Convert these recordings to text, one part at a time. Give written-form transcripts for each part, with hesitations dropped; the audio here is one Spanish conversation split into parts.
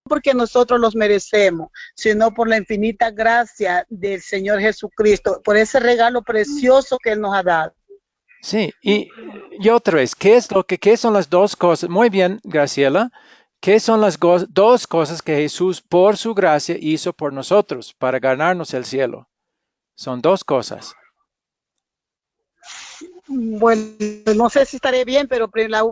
porque nosotros los merecemos, sino por la infinita gracia del Señor Jesucristo, por ese regalo precioso que Él nos ha dado. Sí, y otra vez, ¿qué son las dos cosas? Muy bien, Graciela. ¿Qué son las dos cosas que Jesús, por su gracia, hizo por nosotros para ganarnos el cielo? Son dos cosas. Bueno, no sé si estaré bien, pero la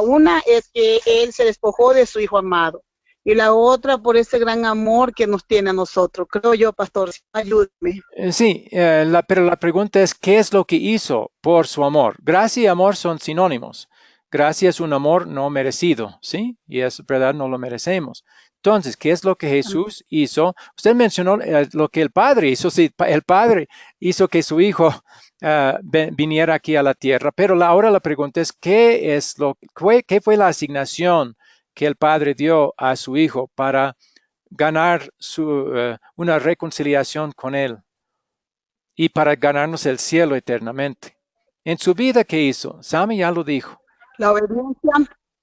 una es que Él se despojó de su Hijo amado. Y la otra por ese gran amor que nos tiene a nosotros. Creo yo, pastor, ayúdeme. Sí, pero la pregunta es, ¿qué es lo que hizo por su amor? Gracia y amor son sinónimos. Gracia es un amor no merecido, ¿sí? Y es verdad, no lo merecemos. Entonces, ¿qué es lo que Jesús hizo? Usted mencionó lo que el Padre hizo. Sí, el Padre hizo que su Hijo viniera aquí a la tierra, pero ahora la pregunta es, ¿qué fue la asignación que el Padre dio a su Hijo para ganar una reconciliación con Él y para ganarnos el cielo eternamente? En su vida, ¿qué hizo? Sammy ya lo dijo. La obediencia,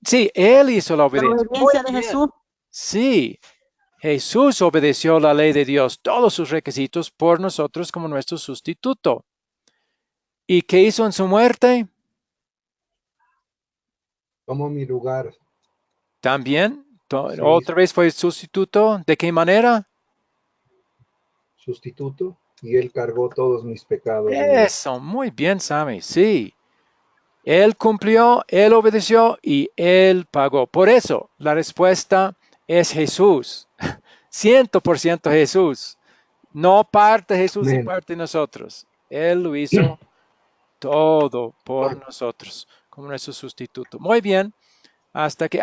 Sí, Él hizo la la obediencia. Muy obediencia de bien. Jesús. Sí, Jesús obedeció la ley de Dios, todos sus requisitos por nosotros como nuestro sustituto. ¿Y qué hizo en su muerte? Tomó mi lugar. También, Sí, otra vez fue sustituto. ¿De qué manera? sustituto, y Él cargó todos mis pecados en Él. Eso, muy bien, Sammy. Sí, Él cumplió, Él obedeció y Él pagó. Por eso, la respuesta es Jesús. 100% Jesús. No parte Jesús y Amén. parte nosotros. Él lo hizo todo por nosotros, como nuestro sustituto. Muy bien. Hasta que,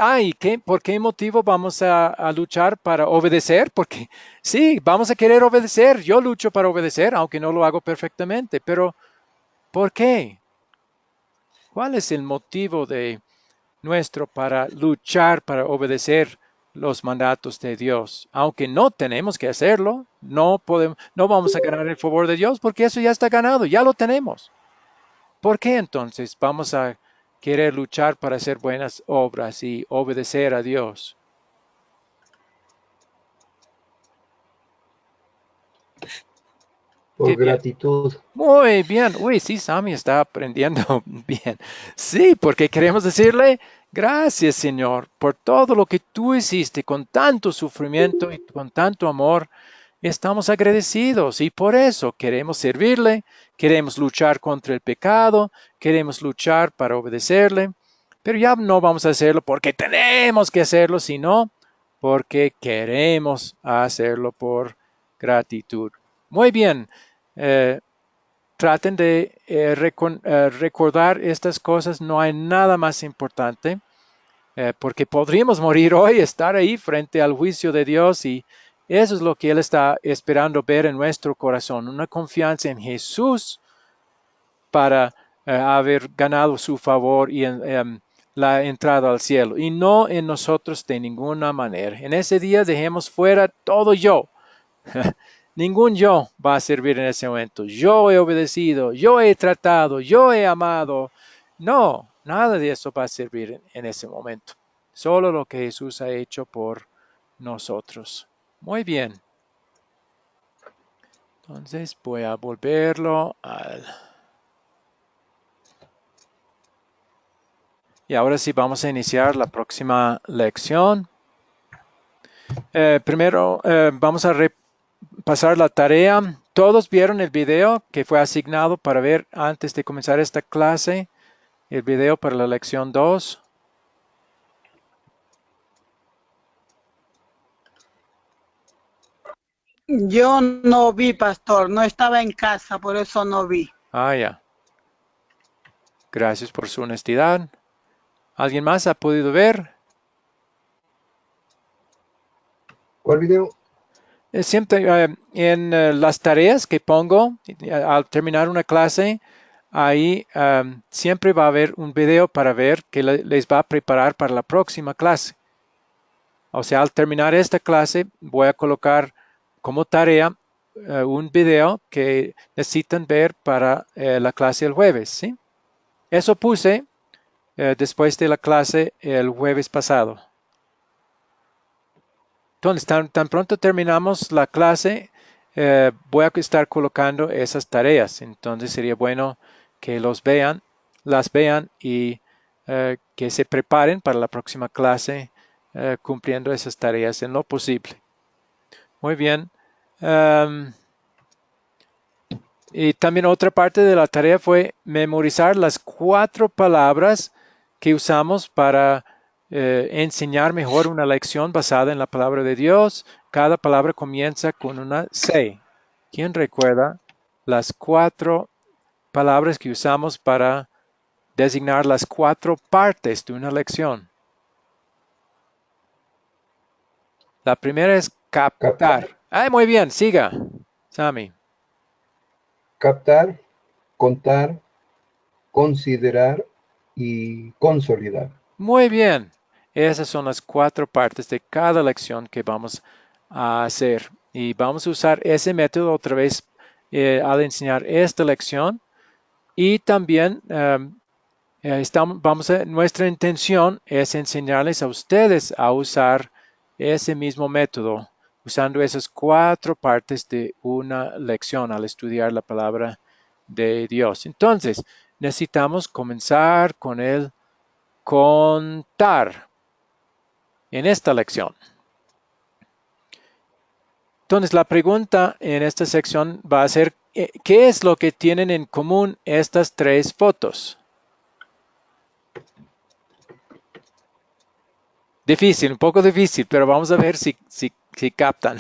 ¿por qué motivo vamos a luchar para obedecer? Porque sí, vamos a querer obedecer. Yo lucho para obedecer, aunque no lo hago perfectamente. Pero, ¿por qué? ¿Cuál es el motivo de nuestro para luchar para obedecer los mandatos de Dios? Aunque no tenemos que hacerlo, no vamos a ganar el favor de Dios porque eso ya está ganado, ya lo tenemos. ¿Por qué entonces vamos a querer luchar para hacer buenas obras y obedecer a Dios? Por Qué bien. gratitud. Muy bien. Uy, sí, Sammy está aprendiendo bien. Sí, porque queremos decirle, gracias, Señor, por todo lo que tú hiciste con tanto sufrimiento y con tanto amor. Estamos agradecidos y por eso queremos servirle, queremos luchar contra el pecado, queremos luchar para obedecerle, pero ya no vamos a hacerlo porque tenemos que hacerlo, sino porque queremos hacerlo por gratitud. Muy bien. eh, Traten de recordar estas cosas. No hay nada más importante, porque podríamos morir hoy, estar ahí frente al juicio de Dios, y eso es lo que Él está esperando ver en nuestro corazón, una confianza en Jesús para haber ganado su favor y la entrada al cielo, y no en nosotros de ninguna manera. En ese día dejemos fuera todo yo. Ningún yo va a servir en ese momento. Yo he obedecido, yo he tratado, yo he amado. No, nada de eso va a servir en ese momento. Solo lo que Jesús ha hecho por nosotros. Muy bien. Entonces voy a volverlo al... Y ahora sí vamos a iniciar la próxima lección. Primero vamos a pasar la tarea. Todos vieron el video que fue asignado para ver antes de comenzar esta clase, el video para la lección 2. Yo no vi, pastor, no estaba en casa, por eso no vi. Ya. Gracias por su honestidad. ¿Alguien más ha podido ver? ¿Cuál video? Siempre en las tareas que pongo al terminar una clase, ahí siempre va a haber un video para ver que les va a preparar para la próxima clase. O sea, al terminar esta clase voy a colocar como tarea un video que necesitan ver para la clase el jueves, ¿sí? Eso puse después de la clase el jueves pasado. Entonces, tan pronto terminamos la clase, voy a estar colocando esas tareas. Entonces, sería bueno que las vean y que se preparen para la próxima clase cumpliendo esas tareas en lo posible. Muy bien. Y también otra parte de la tarea fue memorizar las 4 palabras que usamos para enseñar mejor una lección basada en la palabra de Dios. Cada palabra comienza con una C. ¿Quién recuerda las 4 palabras que usamos para designar las 4 partes de una lección? La primera es captar. Muy bien, siga, Sammy. Captar, contar, considerar y consolidar. Muy bien. Esas son las 4 partes de cada lección que vamos a hacer. Y vamos a usar ese método otra vez al enseñar esta lección. Y también nuestra intención es enseñarles a ustedes a usar ese mismo método, usando esas 4 partes de una lección al estudiar la palabra de Dios. Entonces, necesitamos comenzar con el contar en esta lección. Entonces, la pregunta en esta sección va a ser, ¿qué es lo que tienen en común estas 3 fotos? Difícil, un poco difícil, pero vamos a ver si captan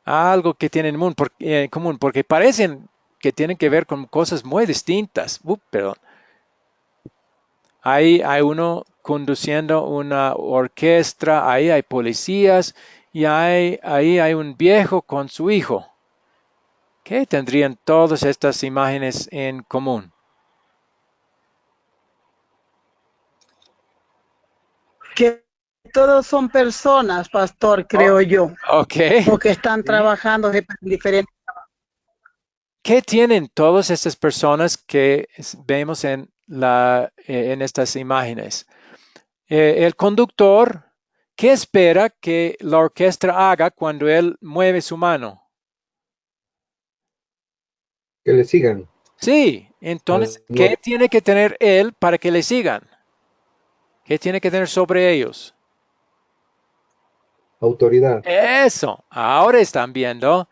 algo que tienen en común, porque parecen que tienen que ver con cosas muy distintas. Perdón. Ahí hay uno conduciendo una orquesta, ahí hay policías y ahí hay un viejo con su hijo. ¿Qué tendrían todas estas imágenes en común? Que todos son personas, pastor, creo yo. Ok. Porque están trabajando de diferentes. ¿Qué tienen todas estas personas que vemos en estas imágenes? El conductor, ¿qué espera que la orquesta haga cuando él mueve su mano? Que le sigan. Sí, entonces, ¿qué tiene que tener él para que le sigan? ¿Qué tiene que tener sobre ellos? Autoridad. Eso, ahora están viendo.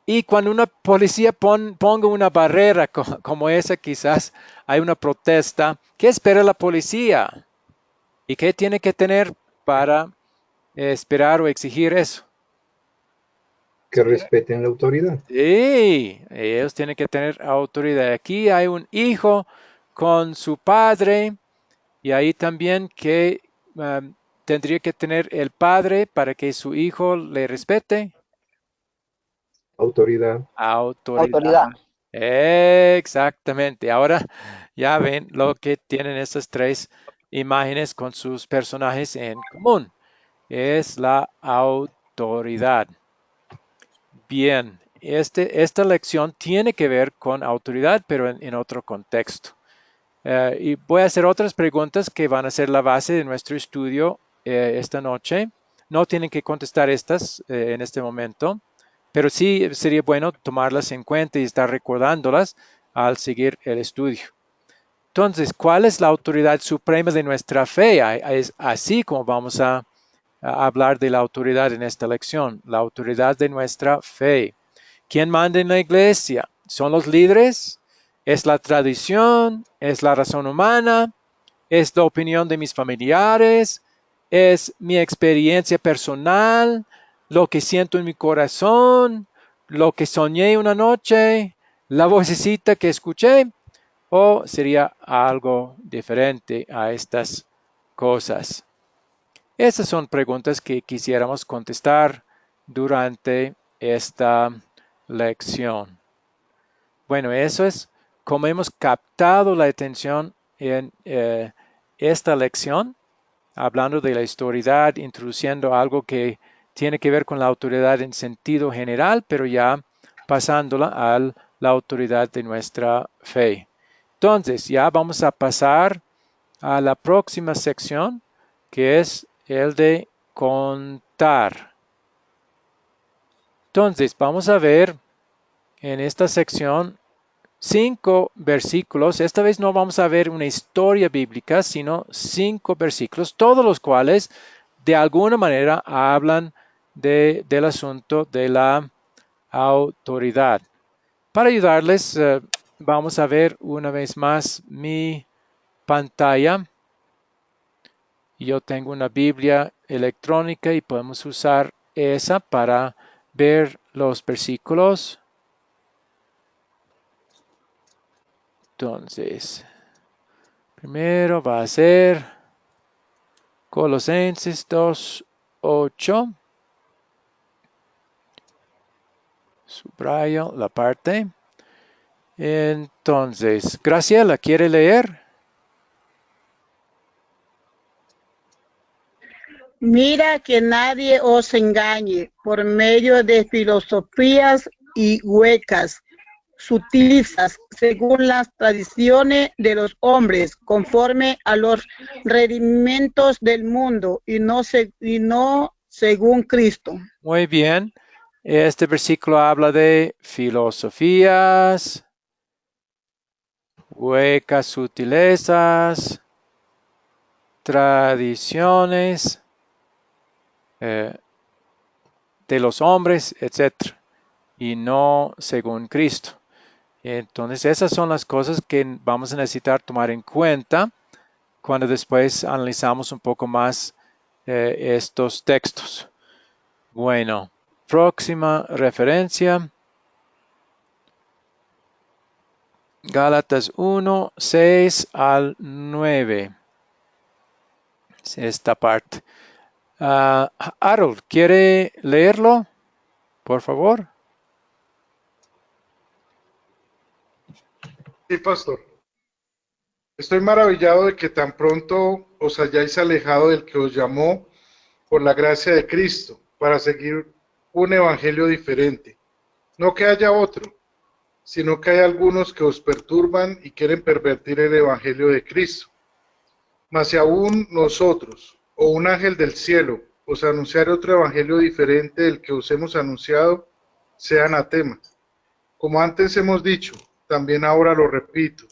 Y cuando una policía ponga una barrera como esa, quizás hay una protesta, ¿qué espera la policía? ¿Y qué tiene que tener para esperar o exigir eso? Que respeten la autoridad. Sí, ellos tienen que tener autoridad. Aquí hay un hijo con su padre y ahí también que tendría que tener el padre para que su hijo le respete. Autoridad. Autoridad. Exactamente. Ahora ya ven lo que tienen estas 3 imágenes con sus personajes en común. Es la autoridad. Bien, esta lección tiene que ver con autoridad, pero en otro contexto. Y voy a hacer otras preguntas que van a ser la base de nuestro estudio esta noche. No tienen que contestar estas en este momento, pero sí sería bueno tomarlas en cuenta y estar recordándolas al seguir el estudio. Entonces, ¿cuál es la autoridad suprema de nuestra fe? Es así como vamos a hablar de la autoridad en esta lección, la autoridad de nuestra fe. ¿Quién manda en la iglesia? ¿Son los líderes? ¿Es la tradición? ¿Es la razón humana? ¿Es la opinión de mis familiares? ¿Es mi experiencia personal? ¿Lo que siento en mi corazón? ¿Lo que soñé una noche? ¿La vocecita que escuché? ¿O sería algo diferente a estas cosas? Esas son preguntas que quisiéramos contestar durante esta lección. Bueno, eso es como hemos captado la atención en esta lección, hablando de la autoridad, introduciendo algo que tiene que ver con la autoridad en sentido general, pero ya pasándola a la autoridad de nuestra fe. Entonces, ya vamos a pasar a la próxima sección, que es el de contar. contar. Entonces, vamos a ver en esta sección 5 versículos. Esta vez no vamos a ver una historia bíblica, sino 5 versículos, todos los cuales de alguna manera hablan del asunto de la autoridad. Para ayudarles, vamos a ver una vez más mi pantalla. Yo tengo una Biblia electrónica y podemos usar esa para ver los versículos. Entonces, primero va a ser Colosenses 2:8. Subrayo la parte. Entonces, Graciela, ¿quiere leer? Mira que nadie os engañe por medio de filosofías y huecas sutilezas, según las tradiciones de los hombres, conforme a los rendimientos del mundo, y no según Cristo. Muy bien. Este versículo habla de filosofías, huecas sutilezas, tradiciones de los hombres, etc. Y no según Cristo. Entonces esas son las cosas que vamos a necesitar tomar en cuenta cuando después analizamos un poco más estos textos. Bueno, próxima referencia. Gálatas 1, 6 al 9. Es esta parte. Harold, ¿quiere leerlo? Por favor. Sí, pastor. Estoy maravillado de que tan pronto os hayáis alejado del que os llamó por la gracia de Cristo para seguir un evangelio diferente. No que haya otro, sino que hay algunos que os perturban y quieren pervertir el evangelio de Cristo. Mas si aún nosotros, o un ángel del cielo, os anunciare otro evangelio diferente del que os hemos anunciado, sea anatema. Como antes hemos dicho, también ahora lo repito,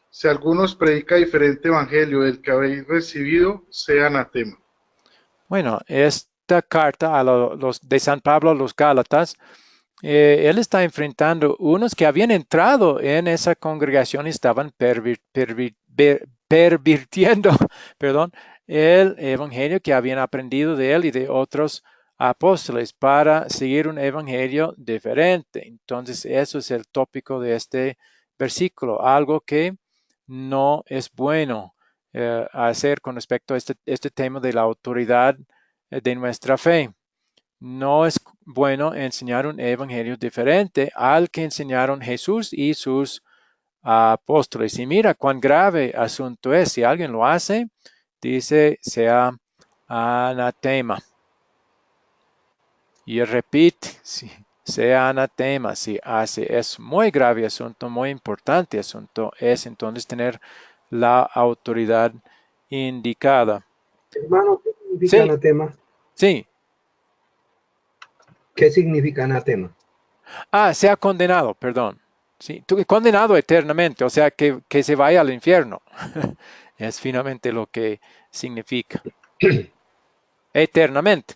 si alguno os predica diferente evangelio del que habéis recibido, sea anatema. Bueno, esta carta a los de San Pablo a los Gálatas, él está enfrentando unos que habían entrado en esa congregación y estaban pervirtiendo, perdón, el evangelio que habían aprendido de él y de otros apóstoles para seguir un evangelio diferente. Entonces, eso es el tópico de este versículo, algo que no es bueno hacer con respecto a este tema de la autoridad de nuestra fe. No es bueno enseñar un evangelio diferente al que enseñaron Jesús y sus apóstoles. Y mira cuán grave asunto es. Si alguien lo hace, dice sea anatema. Y repite, si sea anatema, si hace. Es muy grave asunto, muy importante asunto. Es entonces tener la autoridad indicada. Hermano, ¿qué significa Sí. anatema? Sí. ¿Qué significa anatema? Sea condenado, perdón. Sí, condenado eternamente, o sea, que se vaya al infierno. Es finalmente lo que significa. Eternamente.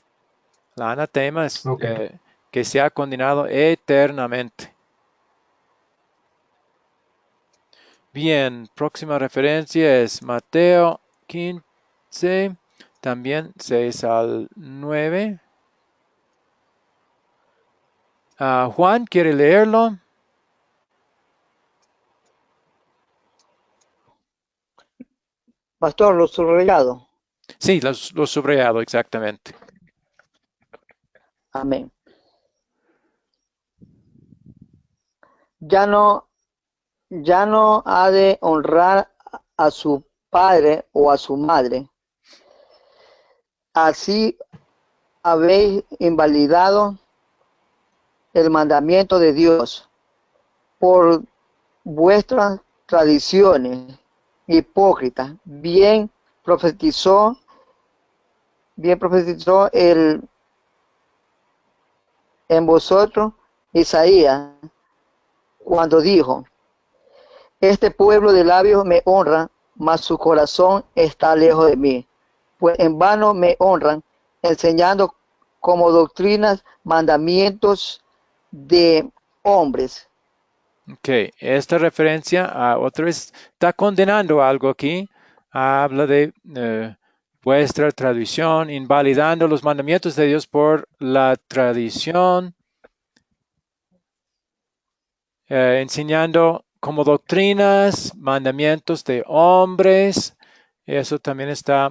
La anatema es Okay. que sea condenado eternamente. Bien, próxima referencia es Mateo 15, también 6 al 9. Juan, ¿quiere leerlo? Pastor, lo subrayado. Sí, lo subrayado, exactamente. Amén. Ya no ha de honrar a su padre o a su madre. Así habéis invalidado el mandamiento de Dios por vuestras tradiciones hipócritas. Bien profetizó el en vosotros Isaías, cuando dijo, este pueblo de labios me honra, mas su corazón está lejos de mí, pues en vano me honran, enseñando como doctrinas mandamientos de hombres. Ok, esta referencia otra vez está condenando algo aquí. Habla de vuestra tradición, invalidando los mandamientos de Dios por la tradición, enseñando como doctrinas, mandamientos de hombres. Eso también está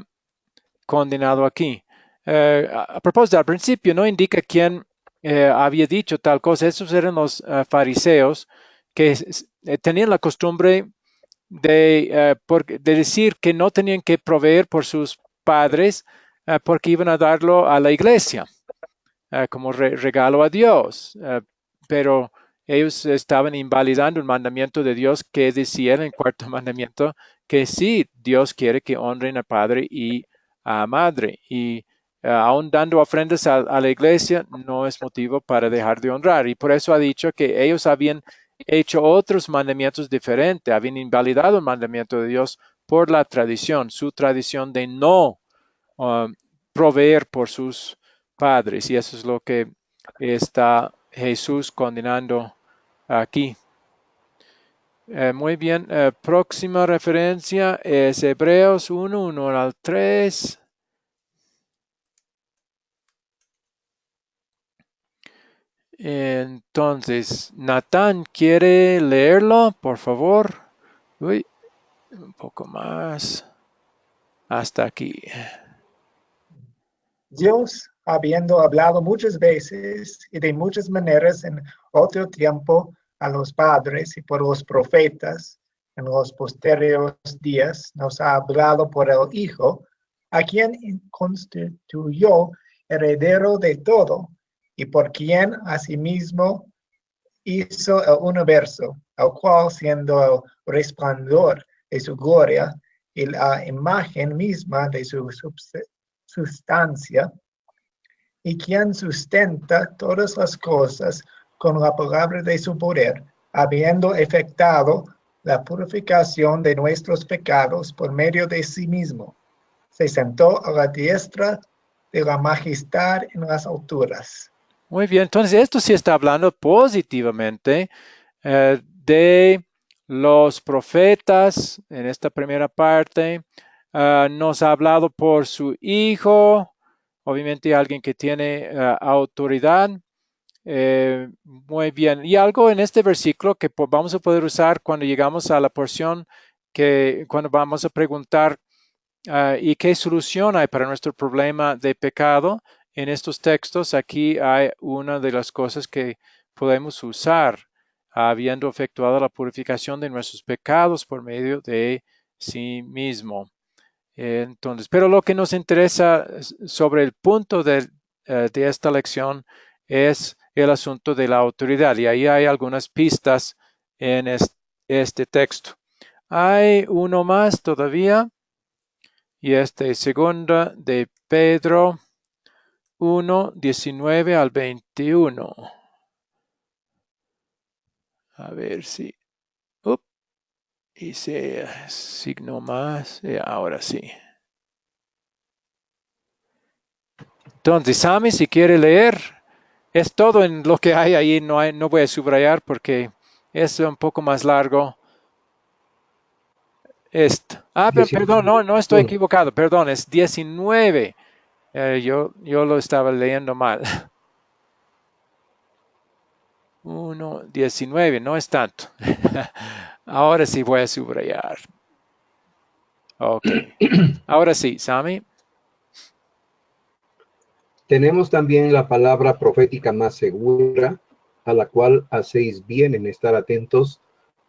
condenado aquí. A propósito, al principio no indica quién había dicho tal cosa. Esos eran los fariseos que tenían la costumbre de decir que no tenían que proveer por sus padres porque iban a darlo a la iglesia como regalo a Dios. Pero ellos estaban invalidando el mandamiento de Dios que decía en el cuarto mandamiento que sí, Dios quiere que honren a padre y a madre. Y aún dando ofrendas a la iglesia no es motivo para dejar de honrar. Y por eso ha dicho que ellos habían hecho otros mandamientos diferentes, habían invalidado el mandamiento de Dios por la tradición, su tradición de no proveer por sus padres. Y eso es lo que está Jesús condenando aquí. Muy bien, próxima referencia es Hebreos 1, 1 al 3. Entonces, Natán, ¿quiere leerlo, por favor? Uy, un poco más. Hasta aquí. Dios, habiendo hablado muchas veces y de muchas maneras en otro tiempo a los padres y por los profetas, en los posteriores días nos ha hablado por el Hijo, a quien constituyó heredero de todo y por quien asimismo hizo el universo, el cual siendo el resplandor de su gloria y la imagen misma de su sustancia, y quien sustenta todas las cosas con la palabra de su poder, habiendo efectuado la purificación de nuestros pecados por medio de sí mismo, se sentó a la diestra de la majestad en las alturas. Muy bien, entonces esto sí está hablando positivamente de los profetas en esta primera parte. Nos ha hablado por su Hijo, obviamente alguien que tiene autoridad. Muy bien, y algo en este versículo que vamos a poder usar cuando llegamos a la porción que cuando vamos a preguntar ¿y qué solución hay para nuestro problema de pecado? En estos textos, aquí hay una de las cosas que podemos usar, habiendo efectuado la purificación de nuestros pecados por medio de sí mismo. Entonces, pero lo que nos interesa sobre el punto de esta lección es el asunto de la autoridad, y ahí hay algunas pistas en este texto. Hay uno más todavía. Y segunda de Pedro 1, 19 al 21. A ver si... hice signo más. Ahora sí. Entonces, Sammy, si quiere leer, es todo en lo que hay ahí. No voy a subrayar porque es un poco más largo. Perdón, no estoy equivocado. Perdón, es 19. Yo lo estaba leyendo mal. 1, 19, no es tanto. Ahora sí voy a subrayar. Ok. Ahora sí, Sammy. Tenemos también la palabra profética más segura, a la cual hacéis bien en estar atentos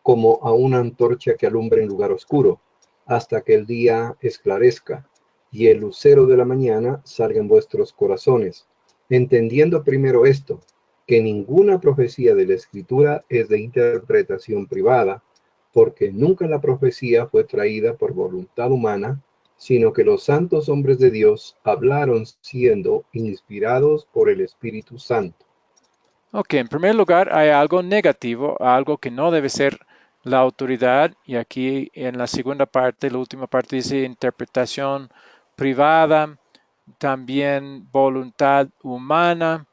como a una antorcha que alumbra en lugar oscuro, hasta que el día esclarezca y el lucero de la mañana salga en vuestros corazones, entendiendo primero esto, que ninguna profecía de la Escritura es de interpretación privada, porque nunca la profecía fue traída por voluntad humana, sino que los santos hombres de Dios hablaron siendo inspirados por el Espíritu Santo. Ok, en primer lugar hay algo negativo, algo que no debe ser la autoridad. Y aquí en la segunda parte, la última parte dice interpretación privada, también voluntad humana.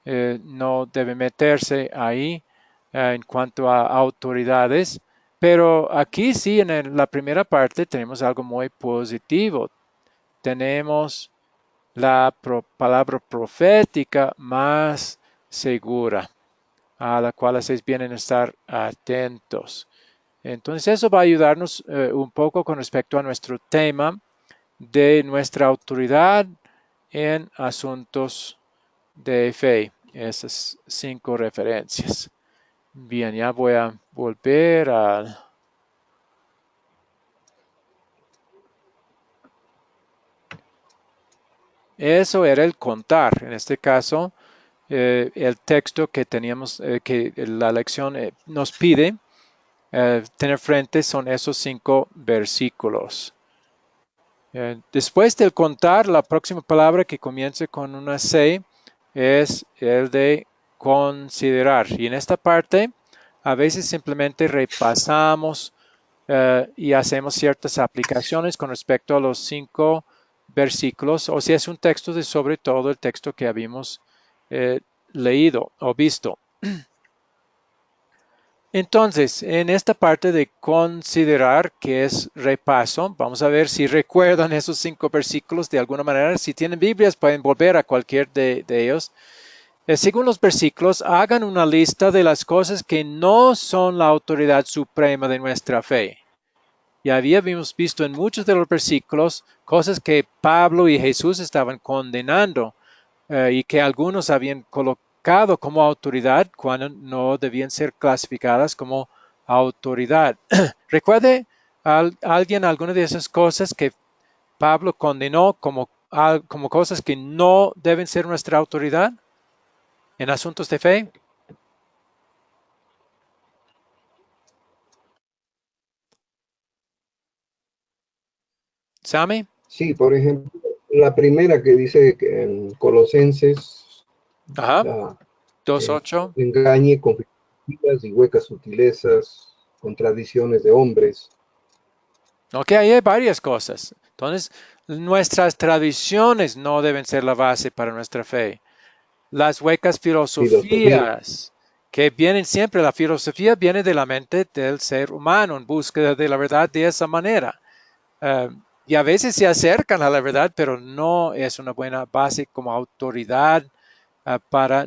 No debe meterse ahí en cuanto a autoridades. Pero aquí sí, en la primera parte tenemos algo muy positivo. Tenemos la palabra profética más segura, a la cual hacéis bien en estar atentos. Entonces eso va a ayudarnos un poco con respecto a nuestro tema de nuestra autoridad en asuntos de fe. Esas 5 referencias. Bien, ya voy a volver a... Eso era el contar. En este caso, el texto que teníamos, que la lección nos pide tener frente son esos 5 versículos. Después del contar, la próxima palabra que comience con una C es el de considerar. Y en esta parte, a veces simplemente repasamos y hacemos ciertas aplicaciones con respecto a los 5 versículos, o si es un texto de sobre todo el texto que habíamos leído o visto. Entonces, en esta parte de considerar, que es repaso, vamos a ver si recuerdan esos 5 versículos de alguna manera. Si tienen Biblias, pueden volver a cualquier de ellos. Según los versículos, hagan una lista de las cosas que no son la autoridad suprema de nuestra fe. Ya habíamos visto en muchos de los versículos cosas que Pablo y Jesús estaban condenando y que algunos habían colocado como autoridad cuando no debían ser clasificadas como autoridad. ¿Recuerde alguien alguna de esas cosas que Pablo condenó como cosas que no deben ser nuestra autoridad en asuntos de fe? ¿Sammy? Sí, por ejemplo, la primera que dice que en Colosenses, Ajá. la, 2:8. engañe con figurativas y huecas sutilezas, contradicciones de hombres. Ok, ahí hay varias cosas. Entonces, nuestras tradiciones no deben ser la base para nuestra fe. Las huecas Filosofía, filosofías que vienen siempre, la filosofía viene de la mente del ser humano en búsqueda de la verdad de esa manera. Y a veces se acercan a la verdad, pero no es una buena base como autoridad para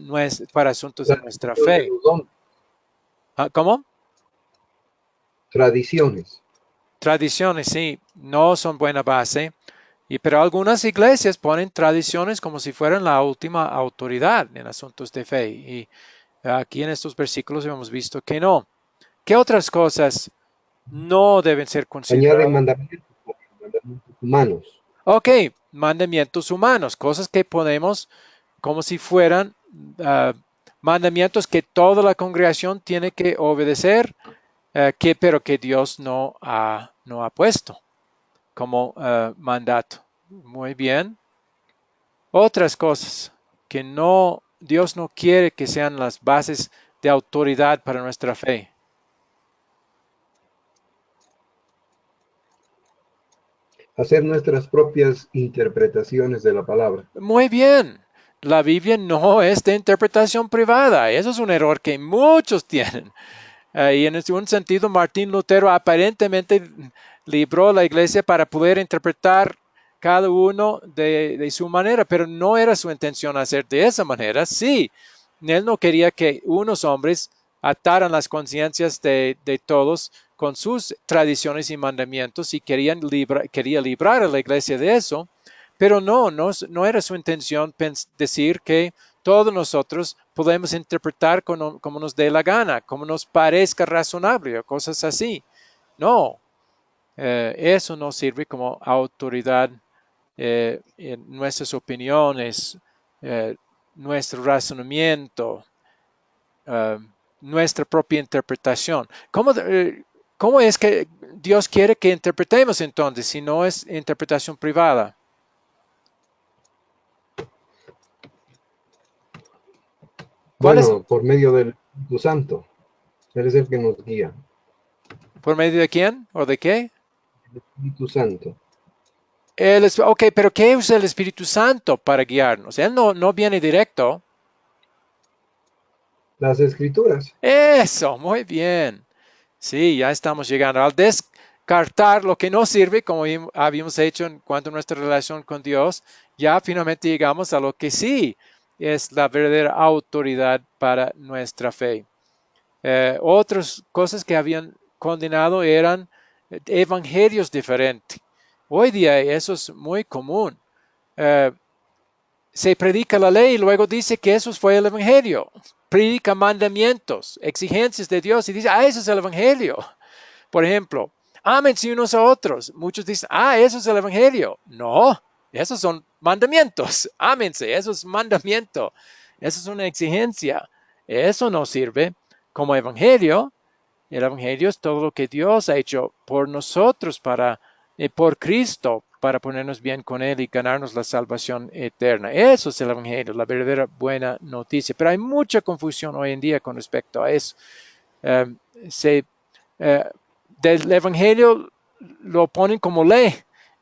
asuntos de nuestra tradición de fe. los hombres, ¿Cómo? tradiciones. Tradiciones, sí, no son buena base. Pero algunas iglesias ponen tradiciones como si fueran la última autoridad en asuntos de fe. Y aquí en estos versículos hemos visto que no. ¿Qué otras cosas no deben ser Añade consideradas? mandamientos humanos. Ok, mandamientos humanos, cosas que ponemos como si fueran ah, mandamientos que toda la congregación tiene que obedecer, pero que Dios no ha puesto como mandato. Muy bien. Otras cosas que Dios no quiere que sean las bases de autoridad para nuestra fe. Hacer nuestras propias interpretaciones de la palabra. Muy bien, la Biblia no es de interpretación privada. Eso es un error que muchos tienen. Y en un sentido, Martín Lutero aparentemente libró la iglesia para poder interpretar cada uno de su manera, pero no era su intención hacer de esa manera. Sí, él no quería que unos hombres ataran las conciencias de todos con sus tradiciones y mandamientos y quería librar a la iglesia de eso, pero no era su intención decir que todos nosotros podemos interpretar como nos dé la gana, como nos parezca razonable o cosas así. No, eso no sirve como autoridad en nuestras opiniones, eh, nuestro razonamiento, eh, nuestra propia interpretación. ¿Cómo es que Dios quiere que interpretemos entonces si no es interpretación privada? ¿Cuál es? Bueno, por medio del Espíritu Santo. Él es el que nos guía. ¿Por medio de quién o de qué? El Espíritu Santo. Ok, pero ¿qué usa el Espíritu Santo para guiarnos? Él no viene directo. Las Escrituras. Eso, muy bien. Sí, ya estamos llegando al descartar lo que no sirve, como habíamos hecho en cuanto a nuestra relación con Dios. Ya finalmente llegamos a lo que sí es la verdadera autoridad para nuestra fe. Otras cosas que habían condenado eran evangelios diferentes. Hoy día eso es muy común. Eh, Se predica la ley y luego dice que eso fue el evangelio. Predica mandamientos, exigencias de Dios y dice, eso es el evangelio. Por ejemplo, ámense unos a otros. Muchos dicen, eso es el evangelio. No, esos son mandamientos. Ámense, eso es mandamiento. Eso es una exigencia. Eso no sirve como evangelio. El evangelio es todo lo que Dios ha hecho por nosotros, por Cristo, para ponernos bien con Él y ganarnos la salvación eterna. Eso es el evangelio, la verdadera buena noticia. Pero hay mucha confusión hoy en día con respecto a eso. Eh, eh, del evangelio lo ponen como ley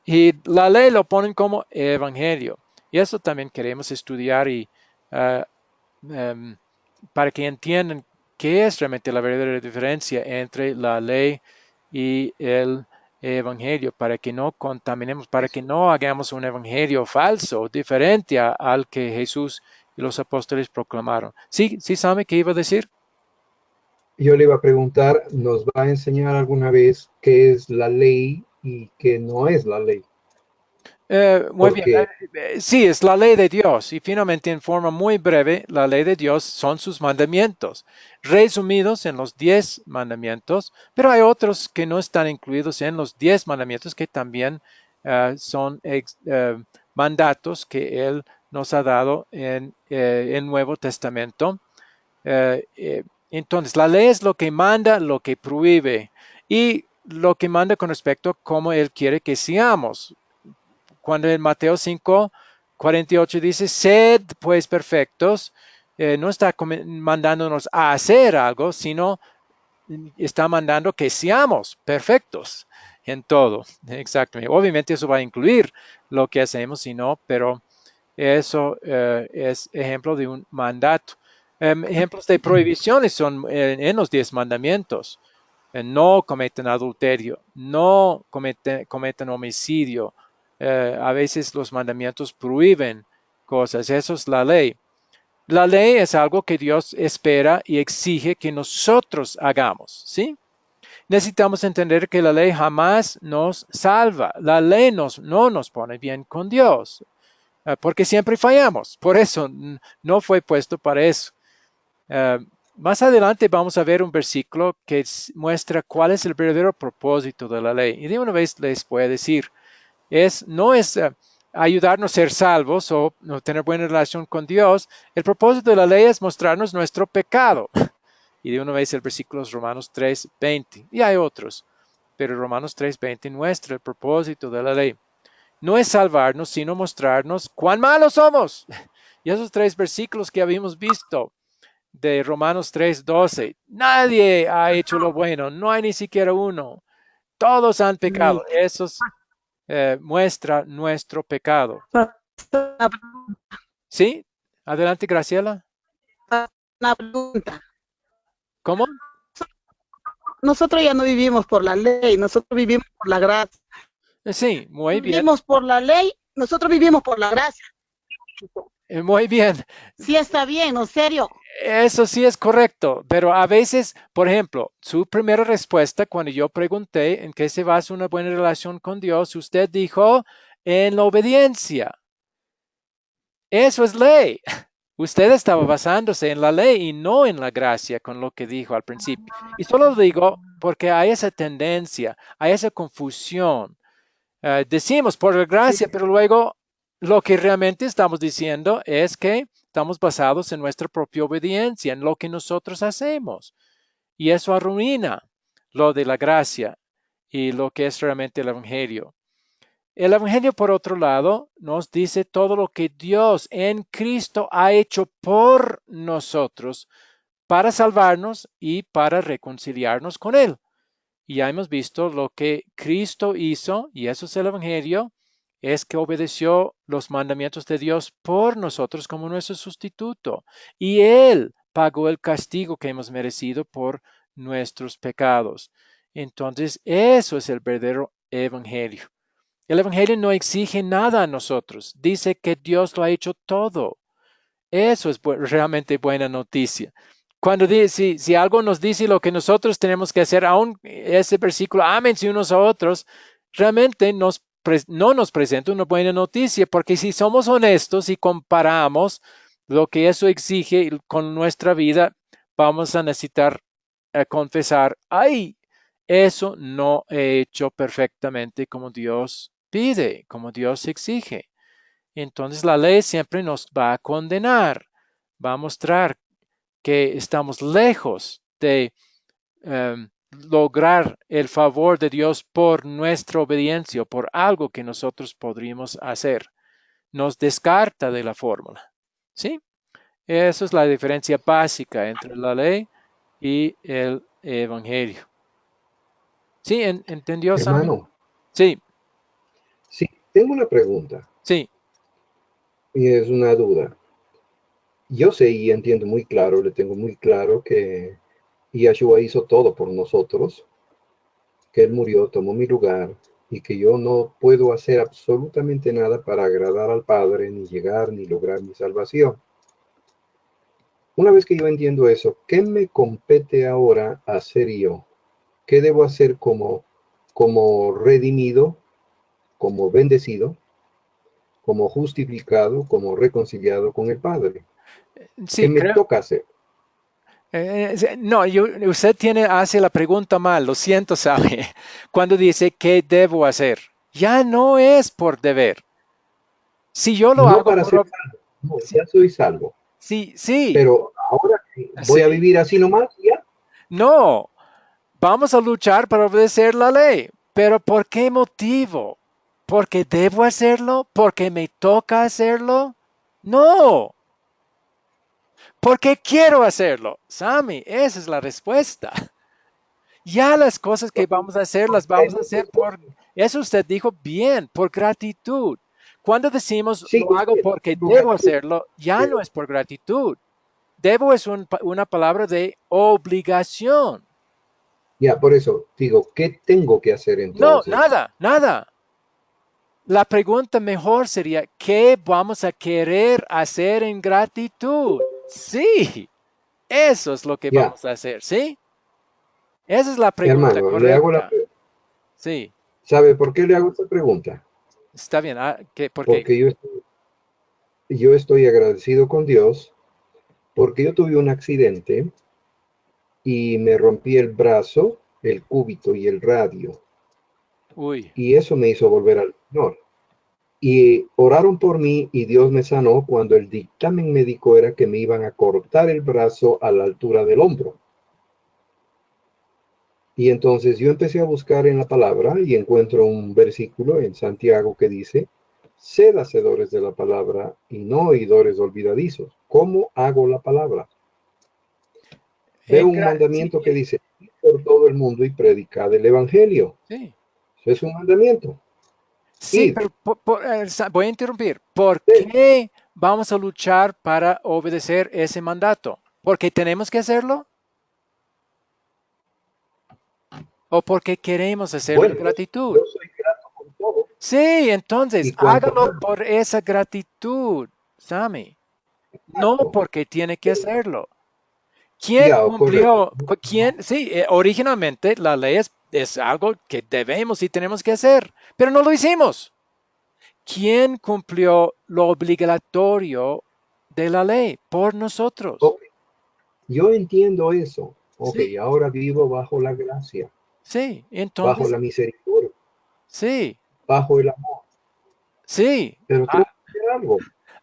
y la ley lo ponen como evangelio. Y eso también queremos estudiar y eh, para que entiendan qué es realmente la verdadera diferencia entre la ley y el evangelio, para que no contaminemos, para que no hagamos un evangelio falso, diferente al que Jesús y los apóstoles proclamaron. Sí, sí, ¿sabe qué iba a decir? Yo le iba a preguntar, ¿nos va a enseñar alguna vez qué es la ley y qué no es la ley? Muy bien, Porque sí, es la ley de Dios y finalmente en forma muy breve, la ley de Dios son sus mandamientos, resumidos en los 10 mandamientos, pero hay otros que no están incluidos en los 10 mandamientos que también son mandatos que Él nos ha dado en el Nuevo Testamento. Eh, eh, entonces, la ley es lo que manda, lo que prohíbe y lo que manda con respecto a cómo Él quiere que seamos. Cuando en Mateo 5:48 dice, sed pues perfectos, no está mandándonos a hacer algo, sino está mandando que seamos perfectos en todo. Exactamente. Obviamente eso va a incluir lo que hacemos, sino, pero eso es ejemplo de un mandato. Ejemplos de prohibiciones son en los 10 mandamientos. No cometen adulterio, no cometen homicidio. A veces los mandamientos prohíben cosas, eso es la ley. La ley es algo que Dios espera y exige que nosotros hagamos, ¿sí? Necesitamos entender que la ley jamás nos salva. La ley no nos pone bien con Dios, porque siempre fallamos. Por eso no fue puesto para eso. Más adelante vamos a ver un versículo que muestra cuál es el verdadero propósito de la ley. Y de una vez les voy a decir, no es ayudarnos a ser salvos o no tener buena relación con Dios. El propósito de la ley es mostrarnos nuestro pecado. Y de una vez el versículo es Romanos 3:20. Y hay otros, pero Romanos 3:20 muestra el propósito de la ley. No es salvarnos, sino mostrarnos cuán malos somos. Y esos 3 versículos que habíamos visto de Romanos 3:12, nadie ha hecho lo bueno, no hay ni siquiera uno. Todos han pecado. Eso muestra nuestro pecado. ¿Sí? Adelante, Graciela. Una pregunta. ¿Cómo? Nosotros ya no vivimos por la ley, nosotros vivimos por la gracia. Sí, muy bien. Vivimos por la ley, nosotros vivimos por la gracia. Muy bien. Sí está bien, ¿no? Serio. Eso sí es correcto, pero a veces, por ejemplo, su primera respuesta cuando yo pregunté en qué se basa una buena relación con Dios, usted dijo en la obediencia. Eso es ley. Usted estaba basándose en la ley y no en la gracia con lo que dijo al principio. Y solo lo digo porque hay esa tendencia, hay esa confusión. Decimos por la gracia, pero luego lo que realmente estamos diciendo es que estamos basados en nuestra propia obediencia, en lo que nosotros hacemos. Y eso arruina lo de la gracia y lo que es realmente el Evangelio. El Evangelio, por otro lado, nos dice todo lo que Dios en Cristo ha hecho por nosotros para salvarnos y para reconciliarnos con Él. Y ya hemos visto lo que Cristo hizo, y eso es el Evangelio, es que obedeció los mandamientos de Dios por nosotros como nuestro sustituto. Y Él pagó el castigo que hemos merecido por nuestros pecados. Entonces, eso es el verdadero Evangelio. El Evangelio no exige nada a nosotros. Dice que Dios lo ha hecho todo. Eso es realmente buena noticia. Cuando si algo nos dice lo que nosotros tenemos que hacer, aún ese versículo, ámense unos a otros, realmente no nos presenta una buena noticia, porque si somos honestos y comparamos lo que eso exige con nuestra vida, vamos a necesitar confesar, ay, eso no he hecho perfectamente como Dios pide, como Dios exige. Entonces la ley siempre nos va a condenar, va a mostrar que estamos lejos de lograr el favor de Dios por nuestra obediencia o por algo que nosotros podríamos hacer. Nos descarta de la fórmula. ¿Sí? Esa es la diferencia básica entre la ley y el Evangelio. ¿Sí? ¿Entendió, Sammy? Hermano, Sí, sí, tengo una pregunta sí. y es una duda. Yo sé y entiendo muy claro, le tengo muy claro que Yahshua hizo todo por nosotros, que Él murió, tomó mi lugar y que yo no puedo hacer absolutamente nada para agradar al Padre, ni llegar, ni lograr mi salvación. Una vez que yo entiendo eso, ¿qué me compete ahora hacer yo? ¿Qué debo hacer como redimido, como bendecido, como justificado, como reconciliado con el Padre? ¿Qué Sí, me creo. toca hacer? No, usted hace la pregunta mal, lo siento, sabe. Cuando dice, ¿qué debo hacer? Ya no es por deber. Si yo lo No hago para ser por... salvo, no, Sí, ya soy salvo. sí, sí, Pero ahora voy a sí. vivir así nomás, ya. No, vamos a luchar para obedecer la ley. ¿Pero por qué motivo? ¿Porque debo hacerlo? ¿Porque me toca hacerlo? No, porque quiero hacerlo. Sammy, esa es la respuesta. Ya las cosas que vamos a hacer, las Hay vamos a hacer muchas por, cosas. eso usted dijo bien, por gratitud. Cuando decimos Sí, lo hago porque debo gratitud, hacerlo, ya no pero es por gratitud. Debo es una palabra de obligación. ya, por eso digo, ¿qué tengo que hacer No, entonces? nada, nada. La pregunta mejor sería, ¿qué vamos a querer hacer en gratitud? Sí, eso es lo que Ya, vamos a hacer, ¿sí? Esa es la pregunta hermano, le hago correcta. Sí, ¿sabe por qué le hago esta pregunta? está bien. ¿Por qué? Porque yo estoy agradecido con Dios porque yo tuve un accidente y me rompí el brazo, el cúbito y el radio. Uy. Y eso me hizo volver al Señor. Y oraron por mí y Dios me sanó cuando el dictamen médico era que me iban a cortar el brazo a la altura del hombro. Y entonces yo empecé a buscar en la palabra y encuentro un versículo en Santiago que dice, sed hacedores de la palabra y no oidores olvidadizos. ¿Cómo hago la palabra? Veo un Sí, mandamiento que dice, "Id por todo el mundo y predicad el evangelio". sí. Eso es un mandamiento. Sí, Id. pero voy a interrumpir. ¿Por Sí. qué vamos a luchar para obedecer ese mandato? ¿Porque tenemos que hacerlo? ¿O porque queremos hacerlo de Bueno, gratitud? yo soy grato con todo. Sí, entonces Y cuanto hágalo más, por esa gratitud, Sammy. No porque tiene que hacerlo. ¿Quién ya, correcto. cumplió? ¿Quién? Sí, originalmente la ley es algo que debemos y tenemos que hacer, pero no lo hicimos. ¿Quién cumplió lo obligatorio de la ley por nosotros? Ok, yo entiendo eso. Ok, Sí, ahora vivo bajo la gracia, sí, bajo entonces, la misericordia, sí, bajo el amor. sí, Pero tengo que hacer algo.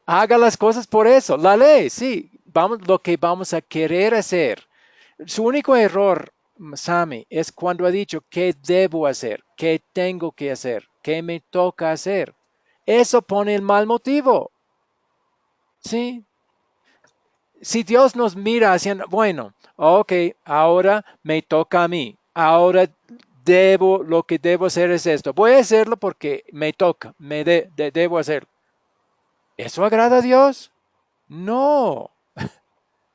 haga las cosas por eso. La ley, sí, vamos, lo que vamos a querer hacer. Su único error, Sammy, es cuando ha dicho qué debo hacer, qué tengo que hacer. que me toca hacer. Eso pone el mal motivo. ¿Sí? Si Dios nos mira haciendo, bueno, ok, ahora me toca a mí. Ahora lo que debo hacer es esto. Voy a hacerlo porque me toca, debo hacerlo. ¿Eso agrada a Dios? No,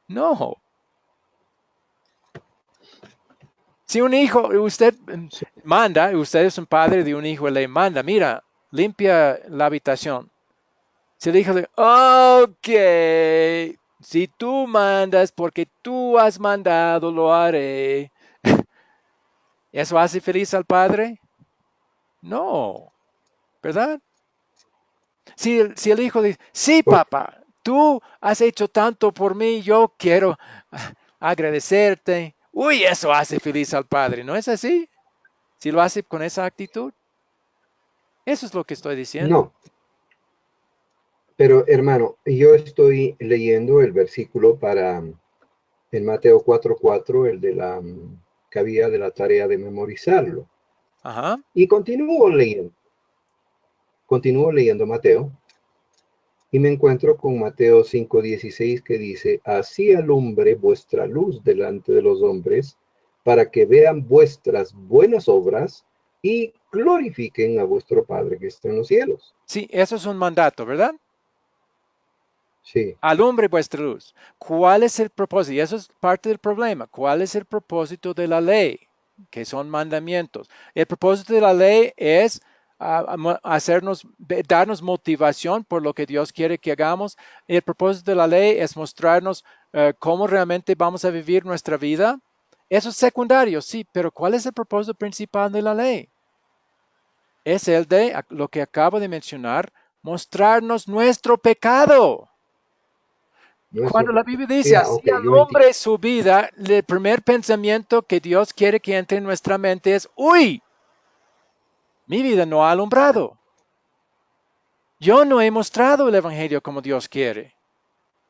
no. Si un hijo, usted manda, usted es un padre de un hijo y le manda, mira, limpia la habitación. Si el hijo dice, ok, si tú mandas porque tú has mandado, lo haré. ¿Eso hace feliz al padre? No, ¿verdad? Si el hijo dice, sí, papá, tú has hecho tanto por mí, yo quiero agradecerte. Uy, eso hace feliz al padre, ¿no es así? Si lo hace con esa actitud, eso es lo que estoy diciendo. No, pero hermano, yo estoy leyendo el versículo para en Mateo 4:4, el de la que había de la tarea de memorizarlo. Ajá. Y continúo leyendo Mateo, y me encuentro con Mateo 5:16 que dice, así alumbre vuestra luz delante de los hombres, para que vean vuestras buenas obras y glorifiquen a vuestro Padre que está en los cielos. Sí, eso es un mandato, ¿verdad? Sí. Alumbre vuestra luz. ¿Cuál es el propósito? Y eso es parte del problema. ¿Cuál es el propósito de la ley? Que son mandamientos. El propósito de la ley es darnos motivación por lo que Dios quiere que hagamos. El propósito de la ley es mostrarnos cómo realmente vamos a vivir nuestra vida. Eso es secundario, sí, pero ¿cuál es el propósito principal de la ley? Es el de lo que acabo de mencionar, mostrarnos nuestro pecado. Cuando la Biblia dice, así Okay, yo entiendo. alumbre su vida, el primer pensamiento que Dios quiere que entre en nuestra mente es, uy, mi vida no ha alumbrado. Yo no he mostrado el Evangelio como Dios quiere.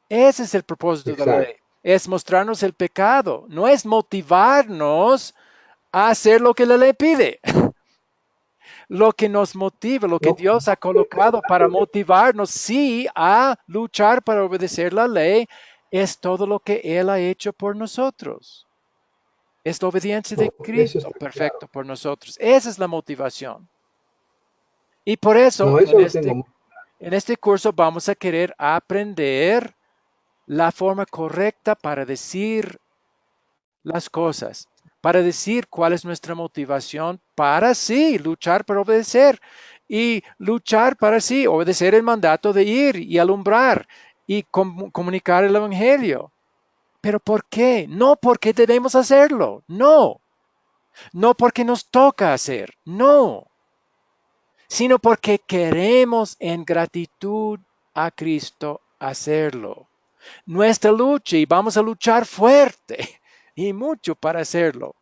Ese es el propósito de la ley. Exacto. Es mostrarnos el pecado. No es motivarnos a hacer lo que la ley pide. Lo que nos motiva, lo que No, Dios ha colocado para motivarnos, sí, a luchar para obedecer la ley, es todo lo que Él ha hecho por nosotros. Es la obediencia de no, eso Cristo está perfecto claro. por nosotros. Esa es la motivación. Y por eso, No, eso lo tengo muy en este curso vamos a querer aprender la forma correcta para decir las cosas, para decir cuál es nuestra motivación para sí luchar para obedecer y luchar para sí obedecer el mandato de ir y alumbrar y comunicar el Evangelio. ¿Pero por qué? No porque debemos hacerlo, no. No porque nos toca hacer, no. Sino porque queremos en gratitud a Cristo hacerlo. Nuestra lucha, y vamos a luchar fuerte y mucho para hacerlo.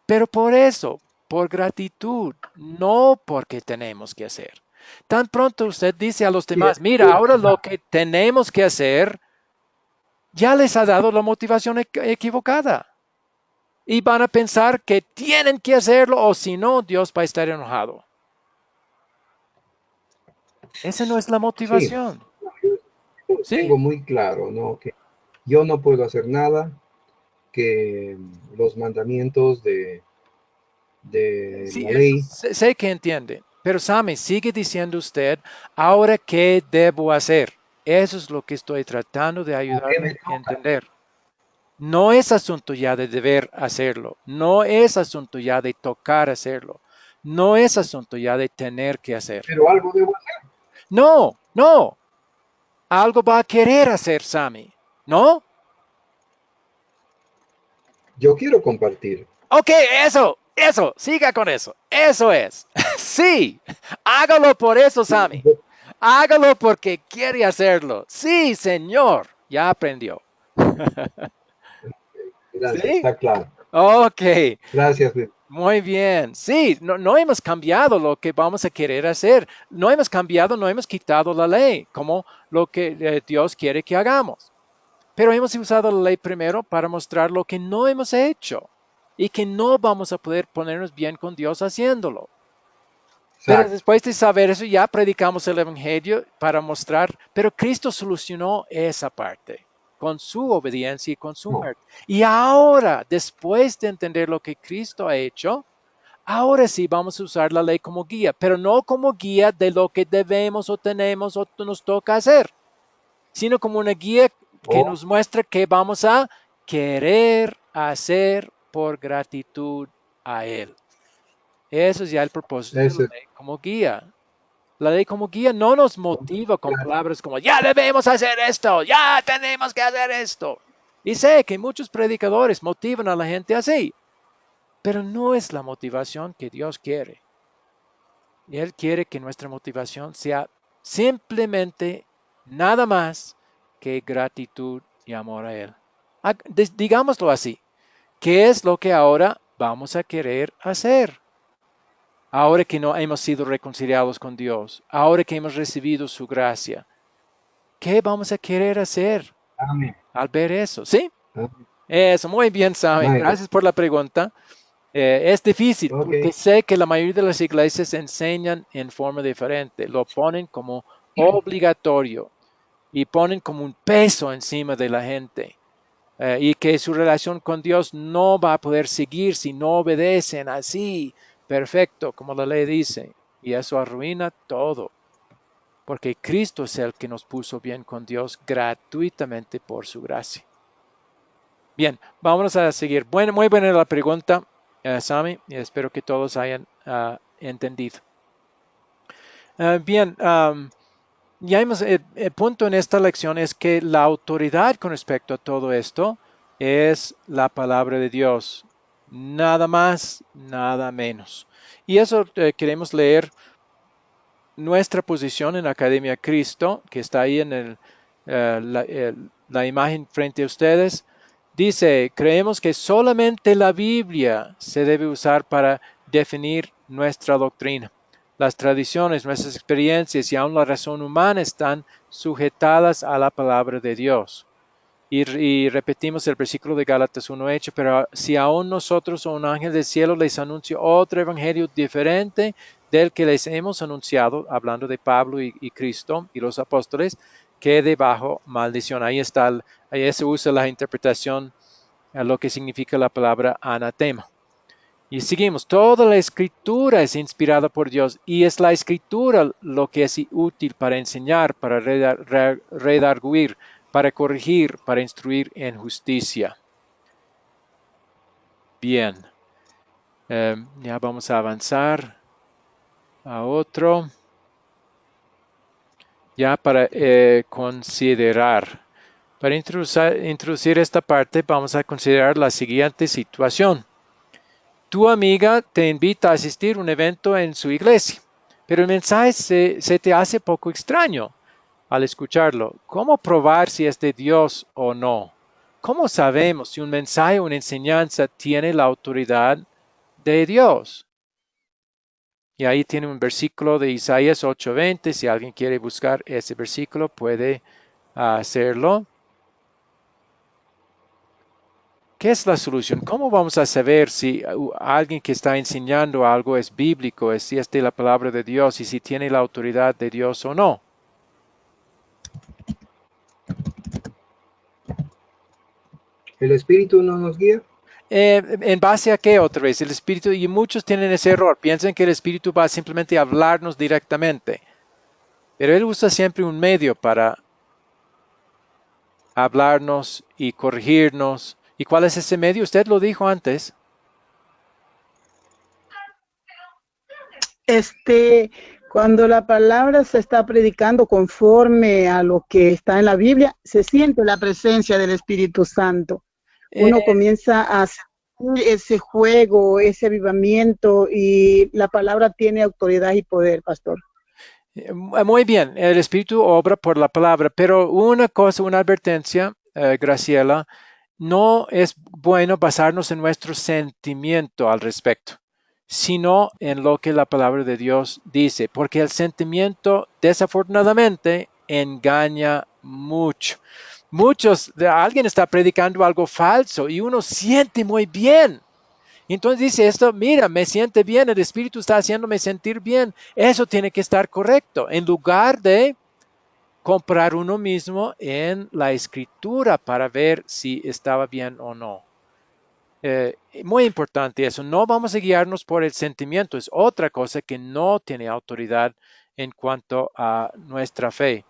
Pero por eso, por gratitud, no porque tenemos que hacer. Tan pronto usted dice a los demás, mira, ahora lo que tenemos que hacer, ya les ha dado la motivación equivocada. Y van a pensar que tienen que hacerlo o si no, Dios va a estar enojado. Esa no es la sí, motivación. yo ¿Sí? tengo muy claro, ¿no? Que yo no puedo hacer nada, que los mandamientos de Sí, la eso ley, sé que entiende. Pero Sammy, sigue diciendo usted, ahora qué debo hacer. Eso es lo que estoy tratando de ¿qué me ayudarle a toca? entender. No es asunto ya de deber hacerlo. No es asunto ya de tocar hacerlo. No es asunto ya de tener que hacer. Pero algo debo hacer. No, no. Algo va a querer hacer Sammy. ¿No? Yo quiero compartir. Ok, eso, siga con eso. Eso es. Sí, hágalo por eso, Sammy. Hágalo porque quiere hacerlo. Sí, señor. Ya aprendió. Gracias, ¿Sí? está claro. Ok, Gracias, Luis. muy bien. Sí, no hemos cambiado lo que vamos a querer hacer. No hemos cambiado, no hemos quitado la ley como lo que Dios quiere que hagamos. Pero hemos usado la ley primero para mostrar lo que no hemos hecho y que no vamos a poder ponernos bien con Dios haciéndolo. Pero Exacto. después de saber eso, ya predicamos el Evangelio para mostrar, pero Cristo solucionó esa parte con su obediencia y con su No. muerte. Y ahora, después de entender lo que Cristo ha hecho, ahora sí vamos a usar la ley como guía, pero no como guía de lo que debemos o tenemos o nos toca hacer, sino como una guía que Oh, nos muestra qué vamos a querer hacer por gratitud a Él. Eso es ya el propósito de la ese. ley como guía. La ley como guía no nos motiva con Claro. palabras como, ya debemos hacer esto, ya tenemos que hacer esto. Y sé que muchos predicadores motivan a la gente así, pero no es la motivación que Dios quiere. Y Él quiere que nuestra motivación sea simplemente nada más que gratitud y amor a Él. Digámoslo así, ¿qué es lo que ahora vamos a querer hacer? Ahora que no hemos sido reconciliados con Dios, ahora que hemos recibido su gracia, ¿qué vamos a querer hacer Amén. al ver eso? ¿Sí? Amén. Eso, muy bien, Sammy. Michael. Gracias por la pregunta. Es difícil Ok. porque sé que la mayoría de las iglesias enseñan en forma diferente, lo ponen como obligatorio y ponen como un peso encima de la gente. Y que su relación con Dios no va a poder seguir si no obedecen así, perfecto, como la ley dice. Y eso arruina todo, porque Cristo es el que nos puso bien con Dios gratuitamente por su gracia. Bien, vamos a seguir. Bueno, muy buena la pregunta, Sammy, y espero que todos hayan entendido. Bien, ya hemos, el punto en esta lección es que la autoridad con respecto a todo esto es la palabra de Dios. Nada más, nada menos. Y eso queremos leer nuestra posición en Academia Cristo, que está ahí en la imagen frente a ustedes. Dice, creemos que solamente la Biblia se debe usar para definir nuestra doctrina. Las tradiciones, nuestras experiencias y aún la razón humana están sujetadas a la palabra de Dios. Y repetimos el versículo de Gálatas 1:8, pero si aún nosotros o un ángel del cielo les anuncia otro evangelio diferente del que les hemos anunciado, hablando de Pablo y Cristo y los apóstoles, quede bajo maldición. Ahí está, ahí se usa la interpretación a lo que significa la palabra anatema. Y seguimos, toda la escritura es inspirada por Dios y es la escritura lo que es útil para enseñar, para redarguir, para corregir, para instruir en justicia. Bien, ya vamos a avanzar a otro. Ya para considerar. Para introducir esta parte vamos a considerar la siguiente situación. Tu amiga te invita a asistir a un evento en su iglesia, pero el mensaje se te hace poco extraño al escucharlo. ¿Cómo probar si es de Dios o no? ¿Cómo sabemos si un mensaje o una enseñanza tiene la autoridad de Dios? Y ahí tiene un versículo de Isaías 8:20. Si alguien quiere buscar ese versículo, puede hacerlo. ¿Qué es la solución? ¿Cómo vamos a saber si alguien que está enseñando algo es bíblico, si es de la palabra de Dios y si tiene la autoridad de Dios o no? ¿El Espíritu no nos guía? ¿En base a qué otra vez? El Espíritu, y muchos tienen ese error, piensan que el Espíritu va simplemente a hablarnos directamente, pero Él usa siempre un medio para hablarnos y corregirnos. ¿Y cuál es ese medio? Usted lo dijo antes. Cuando la palabra se está predicando conforme a lo que está en la Biblia, se siente la presencia del Espíritu Santo. Uno Eh, comienza a sentir ese juego, ese avivamiento, y la palabra tiene autoridad y poder, pastor. Muy bien, el Espíritu obra por la palabra, pero una cosa, una advertencia, Graciela, no es bueno basarnos en nuestro sentimiento al respecto, sino en lo que la palabra de Dios dice, porque el sentimiento desafortunadamente engaña mucho. Alguien está predicando algo falso y uno siente muy bien. Entonces dice esto, mira, me siente bien, el Espíritu está haciéndome sentir bien. Eso tiene que estar correcto. En lugar de comprar uno mismo en la Escritura para ver si estaba bien o no. Muy importante eso. No vamos a guiarnos por el sentimiento. Es otra cosa que no tiene autoridad en cuanto a nuestra fe.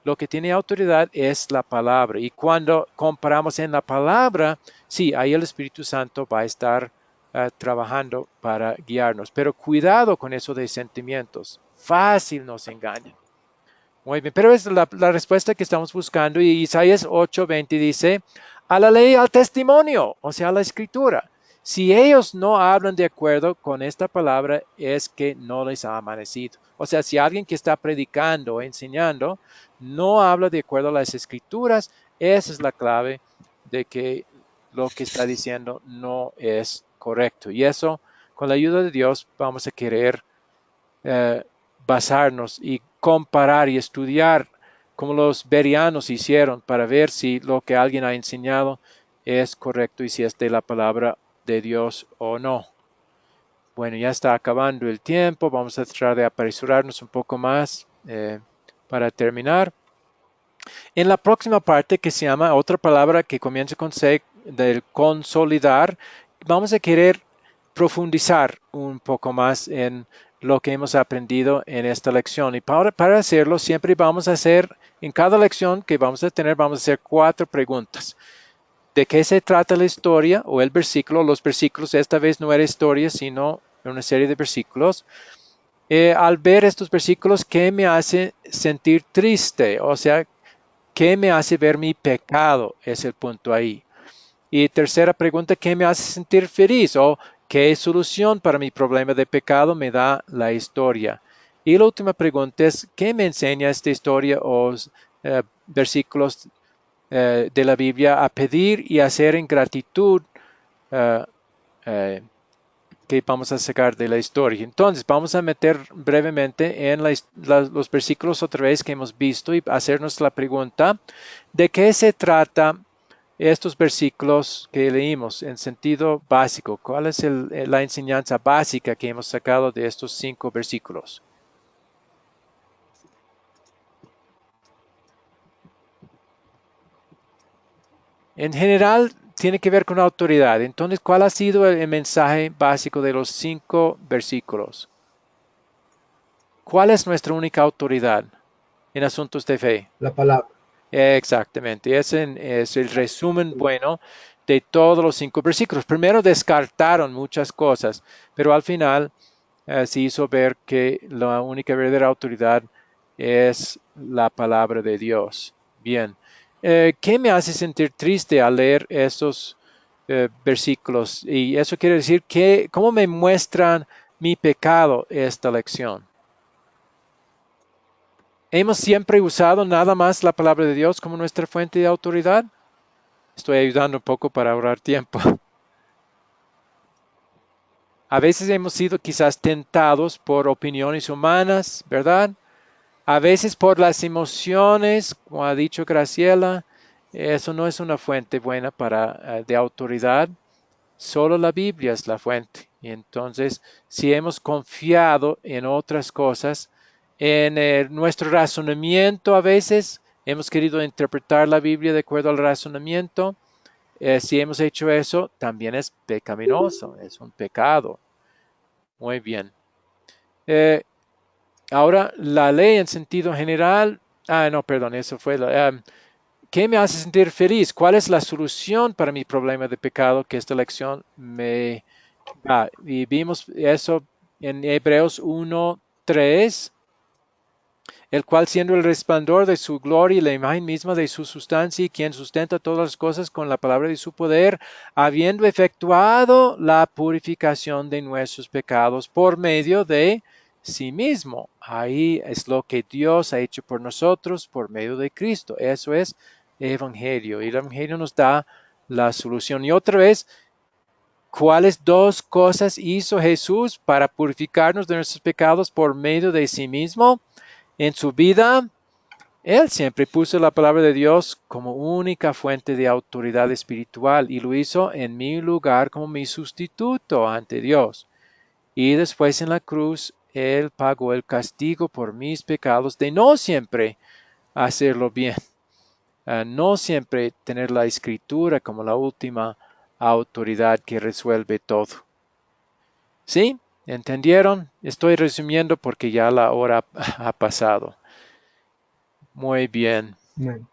Lo que tiene autoridad es la palabra. Y cuando comparamos en la palabra, sí, ahí el Espíritu Santo va a estar trabajando para guiarnos. Pero cuidado con eso de sentimientos. Fácil nos engañan. Muy bien, pero es la respuesta que estamos buscando. Y Isaías 8:20 dice, a la ley, al testimonio, o sea, a la escritura. Si ellos no hablan de acuerdo con esta palabra, es que no les ha amanecido. O sea, si alguien que está predicando o enseñando no habla de acuerdo a las escrituras, esa es la clave de que lo que está diciendo no es correcto. Y eso, con la ayuda de Dios, vamos a querer basarnos y comparar y estudiar como los bereanos hicieron para ver si lo que alguien ha enseñado es correcto y si es de la palabra de Dios o no. Bueno, ya está acabando el tiempo. Vamos a tratar de apresurarnos un poco más para terminar. En la próxima parte, que se llama otra palabra que comienza con C, del consolidar, vamos a querer profundizar un poco más en lo que hemos aprendido en esta lección. Y para hacerlo, siempre vamos a hacer, en cada lección que vamos a tener, vamos a hacer 4 preguntas. ¿De qué se trata la historia o el versículo? Los versículos, esta vez no era historia, sino una serie de versículos. Al ver estos versículos, ¿qué me hace sentir triste? O sea, ¿qué me hace ver mi pecado? Es el punto ahí. Y tercera pregunta, ¿qué me hace sentir feliz? O ¿qué solución para mi problema de pecado me da la historia? Y la última pregunta es, ¿qué me enseña esta historia o versículos de la Biblia a pedir y hacer en gratitud que vamos a sacar de la historia? Entonces, vamos a meter brevemente en los versículos otra vez que hemos visto y hacernos la pregunta, ¿de qué se trata estos versículos que leímos en sentido básico? ¿Cuál es la enseñanza básica que hemos sacado de estos 5 versículos? En general, tiene que ver con autoridad. Entonces, ¿cuál ha sido el mensaje básico de los 5 versículos? ¿Cuál es nuestra única autoridad en asuntos de fe? La palabra. Exactamente, ese es el resumen bueno de todos los 5 versículos. Primero descartaron muchas cosas, pero al final se hizo ver que la única verdadera autoridad es la palabra de Dios. Bien, ¿qué me hace sentir triste al leer estos versículos? Y eso quiere decir que, ¿cómo me muestran mi pecado esta lección? ¿Hemos siempre usado nada más la palabra de Dios como nuestra fuente de autoridad? Estoy ayudando un poco para ahorrar tiempo. A veces hemos sido quizás tentados por opiniones humanas, ¿verdad? A veces por las emociones, como ha dicho Graciela. Eso no es una fuente buena de autoridad. Solo la Biblia es la fuente. Y entonces, si hemos confiado en otras cosas, en nuestro razonamiento a veces, hemos querido interpretar la Biblia de acuerdo al razonamiento. Si hemos hecho eso, también es pecaminoso, es un pecado. Muy bien. Ahora, la ley en sentido general. No, perdón, eso fue ¿qué me hace sentir feliz? ¿Cuál es la solución para mi problema de pecado que esta lección me da? Y vimos eso en Hebreos 1:3. El cual siendo el resplandor de su gloria y la imagen misma de su sustancia, y quien sustenta todas las cosas con la palabra de su poder, habiendo efectuado la purificación de nuestros pecados por medio de sí mismo. Ahí es lo que Dios ha hecho por nosotros por medio de Cristo. Eso es evangelio. Y el evangelio nos da la solución. Y otra vez, ¿cuáles 2 cosas hizo Jesús para purificarnos de nuestros pecados por medio de sí mismo? En su vida Él siempre puso la palabra de Dios como única fuente de autoridad espiritual y lo hizo en mi lugar como mi sustituto ante Dios. Y después en la cruz, Él pagó el castigo por mis pecados de no siempre hacerlo bien, no siempre tener la escritura como la última autoridad que resuelve todo. ¿Sí? ¿Entendieron? Estoy resumiendo porque ya la hora ha pasado. Muy bien. Amén.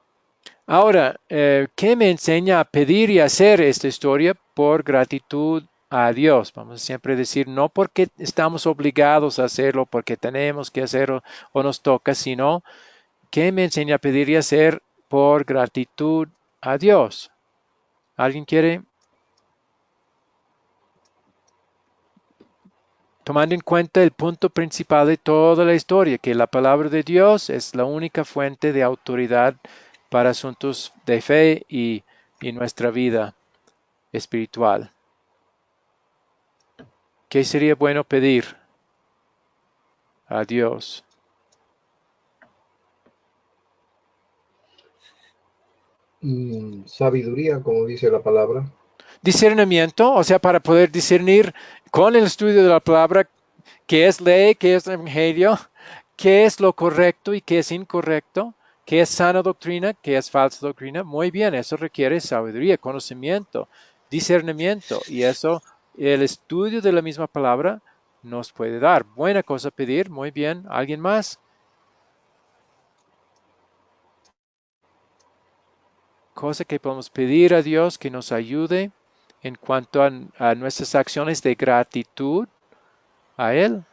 Ahora, ¿qué me enseña a pedir y hacer esta historia? Por gratitud a Dios. Vamos a siempre decir, no porque estamos obligados a hacerlo, porque tenemos que hacerlo o nos toca, sino ¿qué me enseña a pedir y hacer por gratitud a Dios? ¿Alguien quiere? Tomando en cuenta el punto principal de toda la historia, que la palabra de Dios es la única fuente de autoridad para asuntos de fe y nuestra vida espiritual. ¿Qué sería bueno pedir a Dios? Sabiduría, como dice la palabra. Discernimiento, o sea, para poder discernir con el estudio de la palabra qué es ley, qué es evangelio, qué es lo correcto y qué es incorrecto, qué es sana doctrina, qué es falsa doctrina. Muy bien, eso requiere sabiduría, conocimiento, discernimiento, y eso el estudio de la misma palabra nos puede dar. Buena cosa pedir, muy bien. ¿Alguien más? Cosa que podemos pedir a Dios que nos ayude en cuanto a nuestras acciones de gratitud a Él.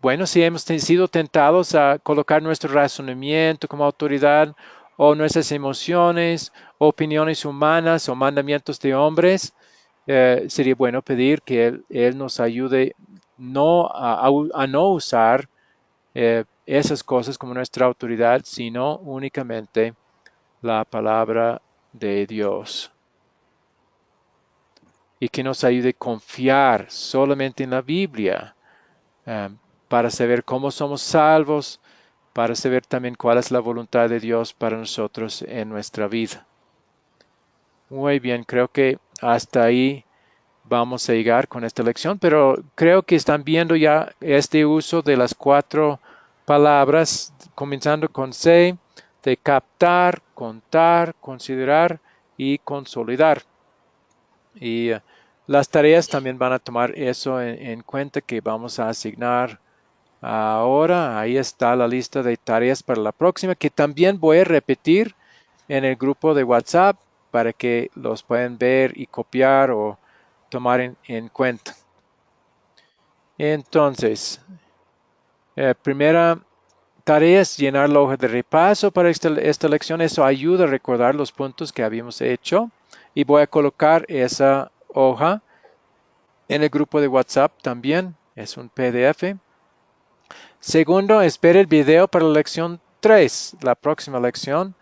Bueno, si hemos sido tentados a colocar nuestro razonamiento como autoridad o nuestras emociones, opiniones humanas o mandamientos de hombres, sería bueno pedir que Él nos ayude a no usar esas cosas como nuestra autoridad, sino únicamente la palabra de Dios. Y que nos ayude a confiar solamente en la Biblia para saber cómo somos salvos, para saber también cuál es la voluntad de Dios para nosotros en nuestra vida. Muy bien, creo que hasta ahí vamos a llegar con esta lección, pero creo que están viendo ya este uso de las 4 palabras, comenzando con C, de captar, contar, considerar y consolidar. Y las tareas también van a tomar eso en cuenta, que vamos a asignar ahora. Ahí está la lista de tareas para la próxima, que también voy a repetir en el grupo de WhatsApp para que los puedan ver y copiar o tomar en cuenta. Entonces, primera tarea es llenar la hoja de repaso para esta lección. Eso ayuda a recordar los puntos que habíamos hecho. Y voy a colocar esa hoja en el grupo de WhatsApp también. Es un PDF. Segundo, espere el video para la lección 3, la próxima lección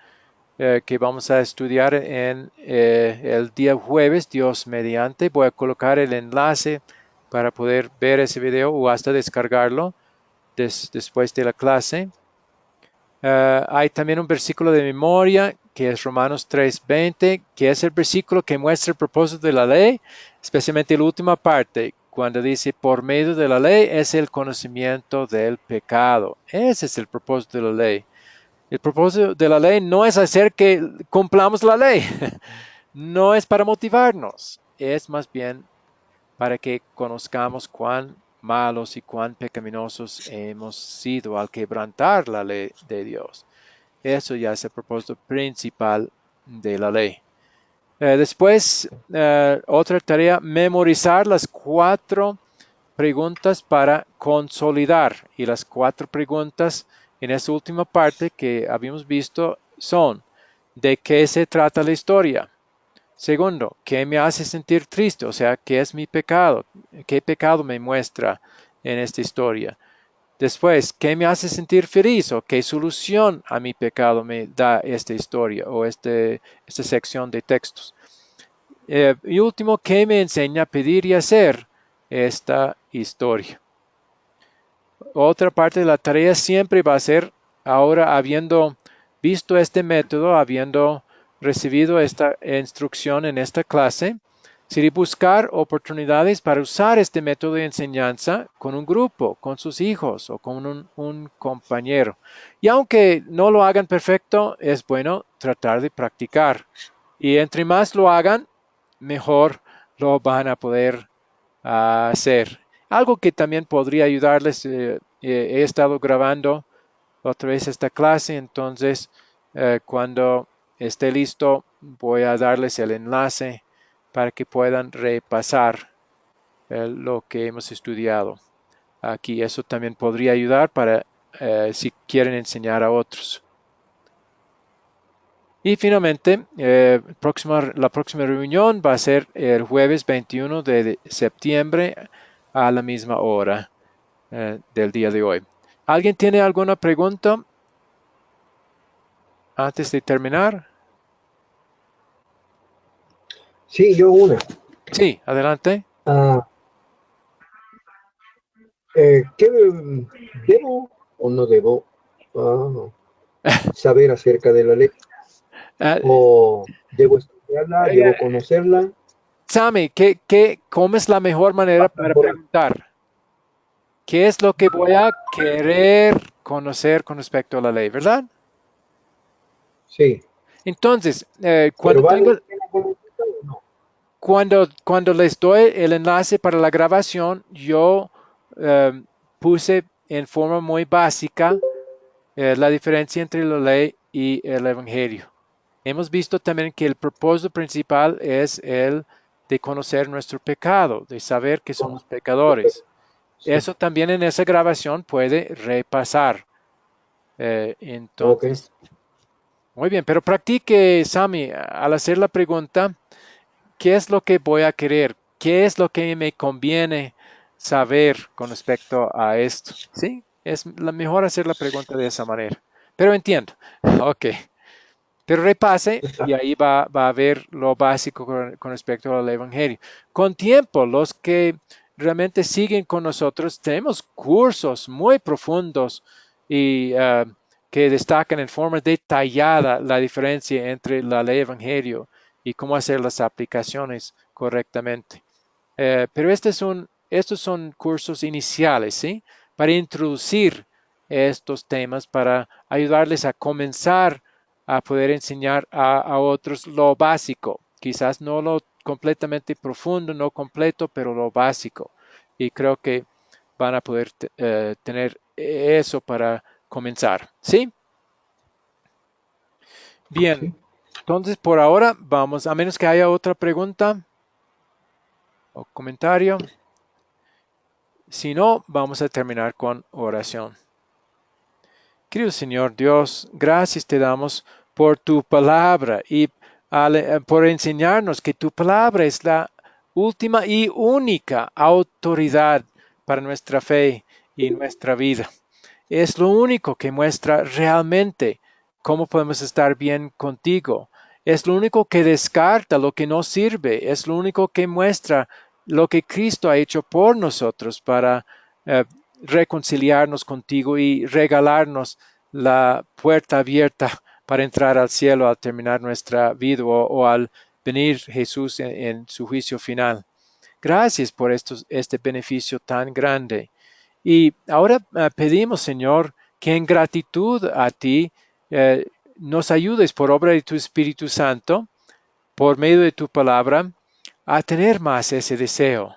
que vamos a estudiar en el día jueves, Dios mediante. Voy a colocar el enlace para poder ver ese video o hasta descargarlo después de la clase. Hay también un versículo de memoria que es Romanos 3:20, que es el versículo que muestra el propósito de la ley, especialmente la última parte, cuando dice, por medio de la ley es el conocimiento del pecado. Ese es el propósito de la ley. El propósito de la ley no es hacer que cumplamos la ley, no es para motivarnos, es más bien para que conozcamos cuán malos y cuán pecaminosos hemos sido al quebrantar la ley de Dios. Eso ya es el propósito principal de la ley. Después, otra tarea, memorizar las 4 preguntas para consolidar. Y las 4 preguntas en esta última parte que habíamos visto son: ¿de qué se trata la historia? Segundo, ¿qué me hace sentir triste? O sea, ¿qué es mi pecado? ¿Qué pecado me muestra en esta historia? Después, ¿qué me hace sentir feliz? ¿O qué solución a mi pecado me da esta historia o esta sección de textos? Y último, ¿qué me enseña a pedir y hacer esta historia? Otra parte de la tarea siempre va a ser, ahora habiendo visto este método, habiendo recibido esta instrucción en esta clase, sería buscar oportunidades para usar este método de enseñanza con un grupo, con sus hijos o con un compañero. Y aunque no lo hagan perfecto, es bueno tratar de practicar. Y entre más lo hagan, mejor lo van a poder hacer. Algo que también podría ayudarles, he estado grabando otra vez esta clase, entonces cuando esté listo voy a darles el enlace para que puedan repasar lo que hemos estudiado aquí. Eso también podría ayudar para si quieren enseñar a otros. Y finalmente, la próxima reunión va a ser el jueves 21 de septiembre a la misma hora del día de hoy. ¿Alguien tiene alguna pregunta antes de terminar? Sí, yo una. Sí, adelante. Ah, ¿qué debo o no debo saber acerca de la ley? Ah, ¿O debo estudiarla, debo conocerla? Sammy, ¿cómo es la mejor manera para preguntar? ¿Qué es lo que voy a querer conocer con respecto a la ley, verdad? Sí, Entonces, pero ¿vale la pena conocerla o no? cuando les doy el enlace para la grabación, yo puse en forma muy básica la diferencia entre la ley y el evangelio. Hemos visto también que el propósito principal es el de conocer nuestro pecado, de saber que somos pecadores. Sí, Eso también en esa grabación puede repasar. ok. Entonces, muy bien, pero practique, Sammy, al hacer la pregunta, ¿qué es lo que voy a querer? ¿Qué es lo que me conviene saber con respecto a esto? ¿Sí? Es la mejor hacer la pregunta de esa manera. Pero entiendo. Ok. Pero repase y ahí va a ver lo básico con respecto al Evangelio. Con tiempo, los que realmente siguen con nosotros, tenemos cursos muy profundos y que destacan en forma detallada la diferencia entre la ley y Evangelio y cómo hacer las aplicaciones correctamente. Pero estos son cursos iniciales, ¿sí? Para introducir estos temas, para ayudarles a comenzar a poder enseñar a otros lo básico, quizás no lo completamente profundo, no completo, pero lo básico. Y creo que van a poder tener eso para comenzar, ¿sí? Bien, Sí. entonces por ahora vamos, a menos que haya otra pregunta o comentario. Si no, vamos a terminar con oración. Querido Señor Dios, gracias te damos por tu palabra y por enseñarnos que tu palabra es la última y única autoridad para nuestra fe y nuestra vida. Es lo único que muestra realmente cómo podemos estar bien contigo. Es lo único que descarta lo que no sirve. Es lo único que muestra lo que Cristo ha hecho por nosotros para eh, reconciliarnos contigo y regalarnos la puerta abierta para entrar al cielo al terminar nuestra vida o al venir Jesús en su juicio final. Gracias por este beneficio tan grande. Y ahora pedimos, Señor, que en gratitud a ti nos ayudes por obra de tu Espíritu Santo, por medio de tu palabra, a tener más ese deseo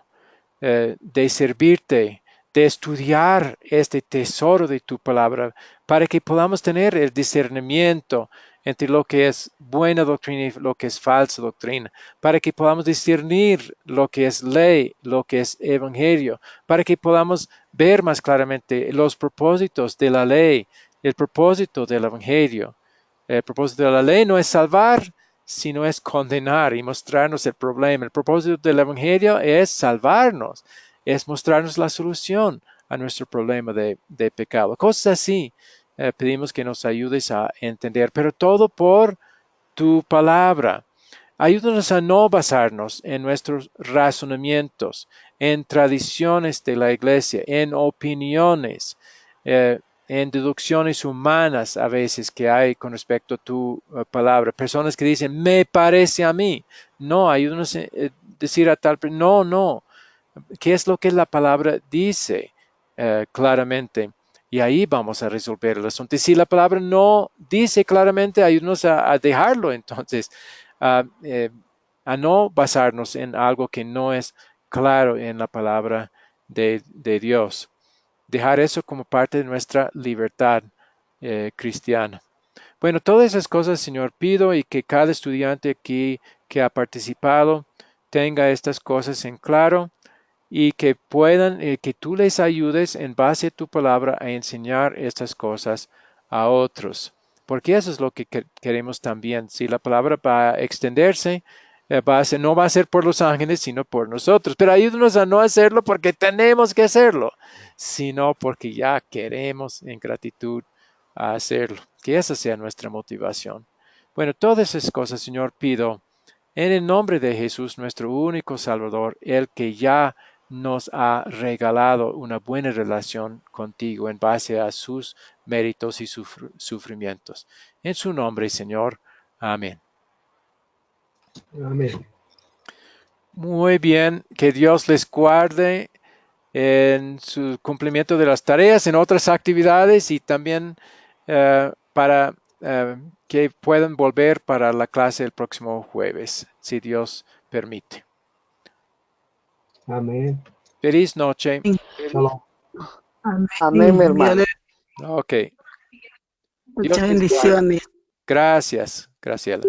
de servirte, de estudiar este tesoro de tu palabra, para que podamos tener el discernimiento entre lo que es buena doctrina y lo que es falsa doctrina, para que podamos discernir lo que es ley, lo que es evangelio, para que podamos ver más claramente los propósitos de la ley, el propósito del evangelio. El propósito de la ley no es salvar, sino es condenar y mostrarnos el problema. El propósito del Evangelio es salvarnos, es mostrarnos la solución a nuestro problema de pecado. Cosas así pedimos que nos ayudes a entender, pero todo por tu palabra. Ayúdanos a no basarnos en nuestros razonamientos, en tradiciones de la iglesia, en opiniones, en deducciones humanas a veces que hay con respecto a tu palabra. Personas que dicen, me parece a mí. No, ayúdanos a decir a tal, no, no. ¿Qué es lo que la palabra dice claramente? Y ahí vamos a resolver el asunto. Y si la palabra no dice claramente, ayúdanos a dejarlo entonces, a no basarnos en algo que no es claro en la palabra de Dios. Dejar eso como parte de nuestra libertad cristiana. Bueno, todas esas cosas, Señor, pido y que cada estudiante aquí que ha participado tenga estas cosas en claro y que puedan, que tú les ayudes en base a tu palabra a enseñar estas cosas a otros. Porque eso es lo que queremos también. Si la palabra va a extenderse, no va a ser por los ángeles, sino por nosotros. Pero ayúdanos a no hacerlo porque tenemos que hacerlo, sino porque ya queremos en gratitud a hacerlo. Que esa sea nuestra motivación. Bueno, todas esas cosas, Señor, pido en el nombre de Jesús, nuestro único Salvador, el que ya nos ha regalado una buena relación contigo en base a sus méritos y sufrimientos. En su nombre, Señor. Amén. Amén. Muy bien, que Dios les guarde en su cumplimiento de las tareas, en otras actividades y también para que puedan volver para la clase el próximo jueves, si Dios permite. Amén. Feliz noche. Shalom. Amén, mi Dios hermano. le Ok. Dios muchas les guarde. bendiciones. Gracias, Graciela.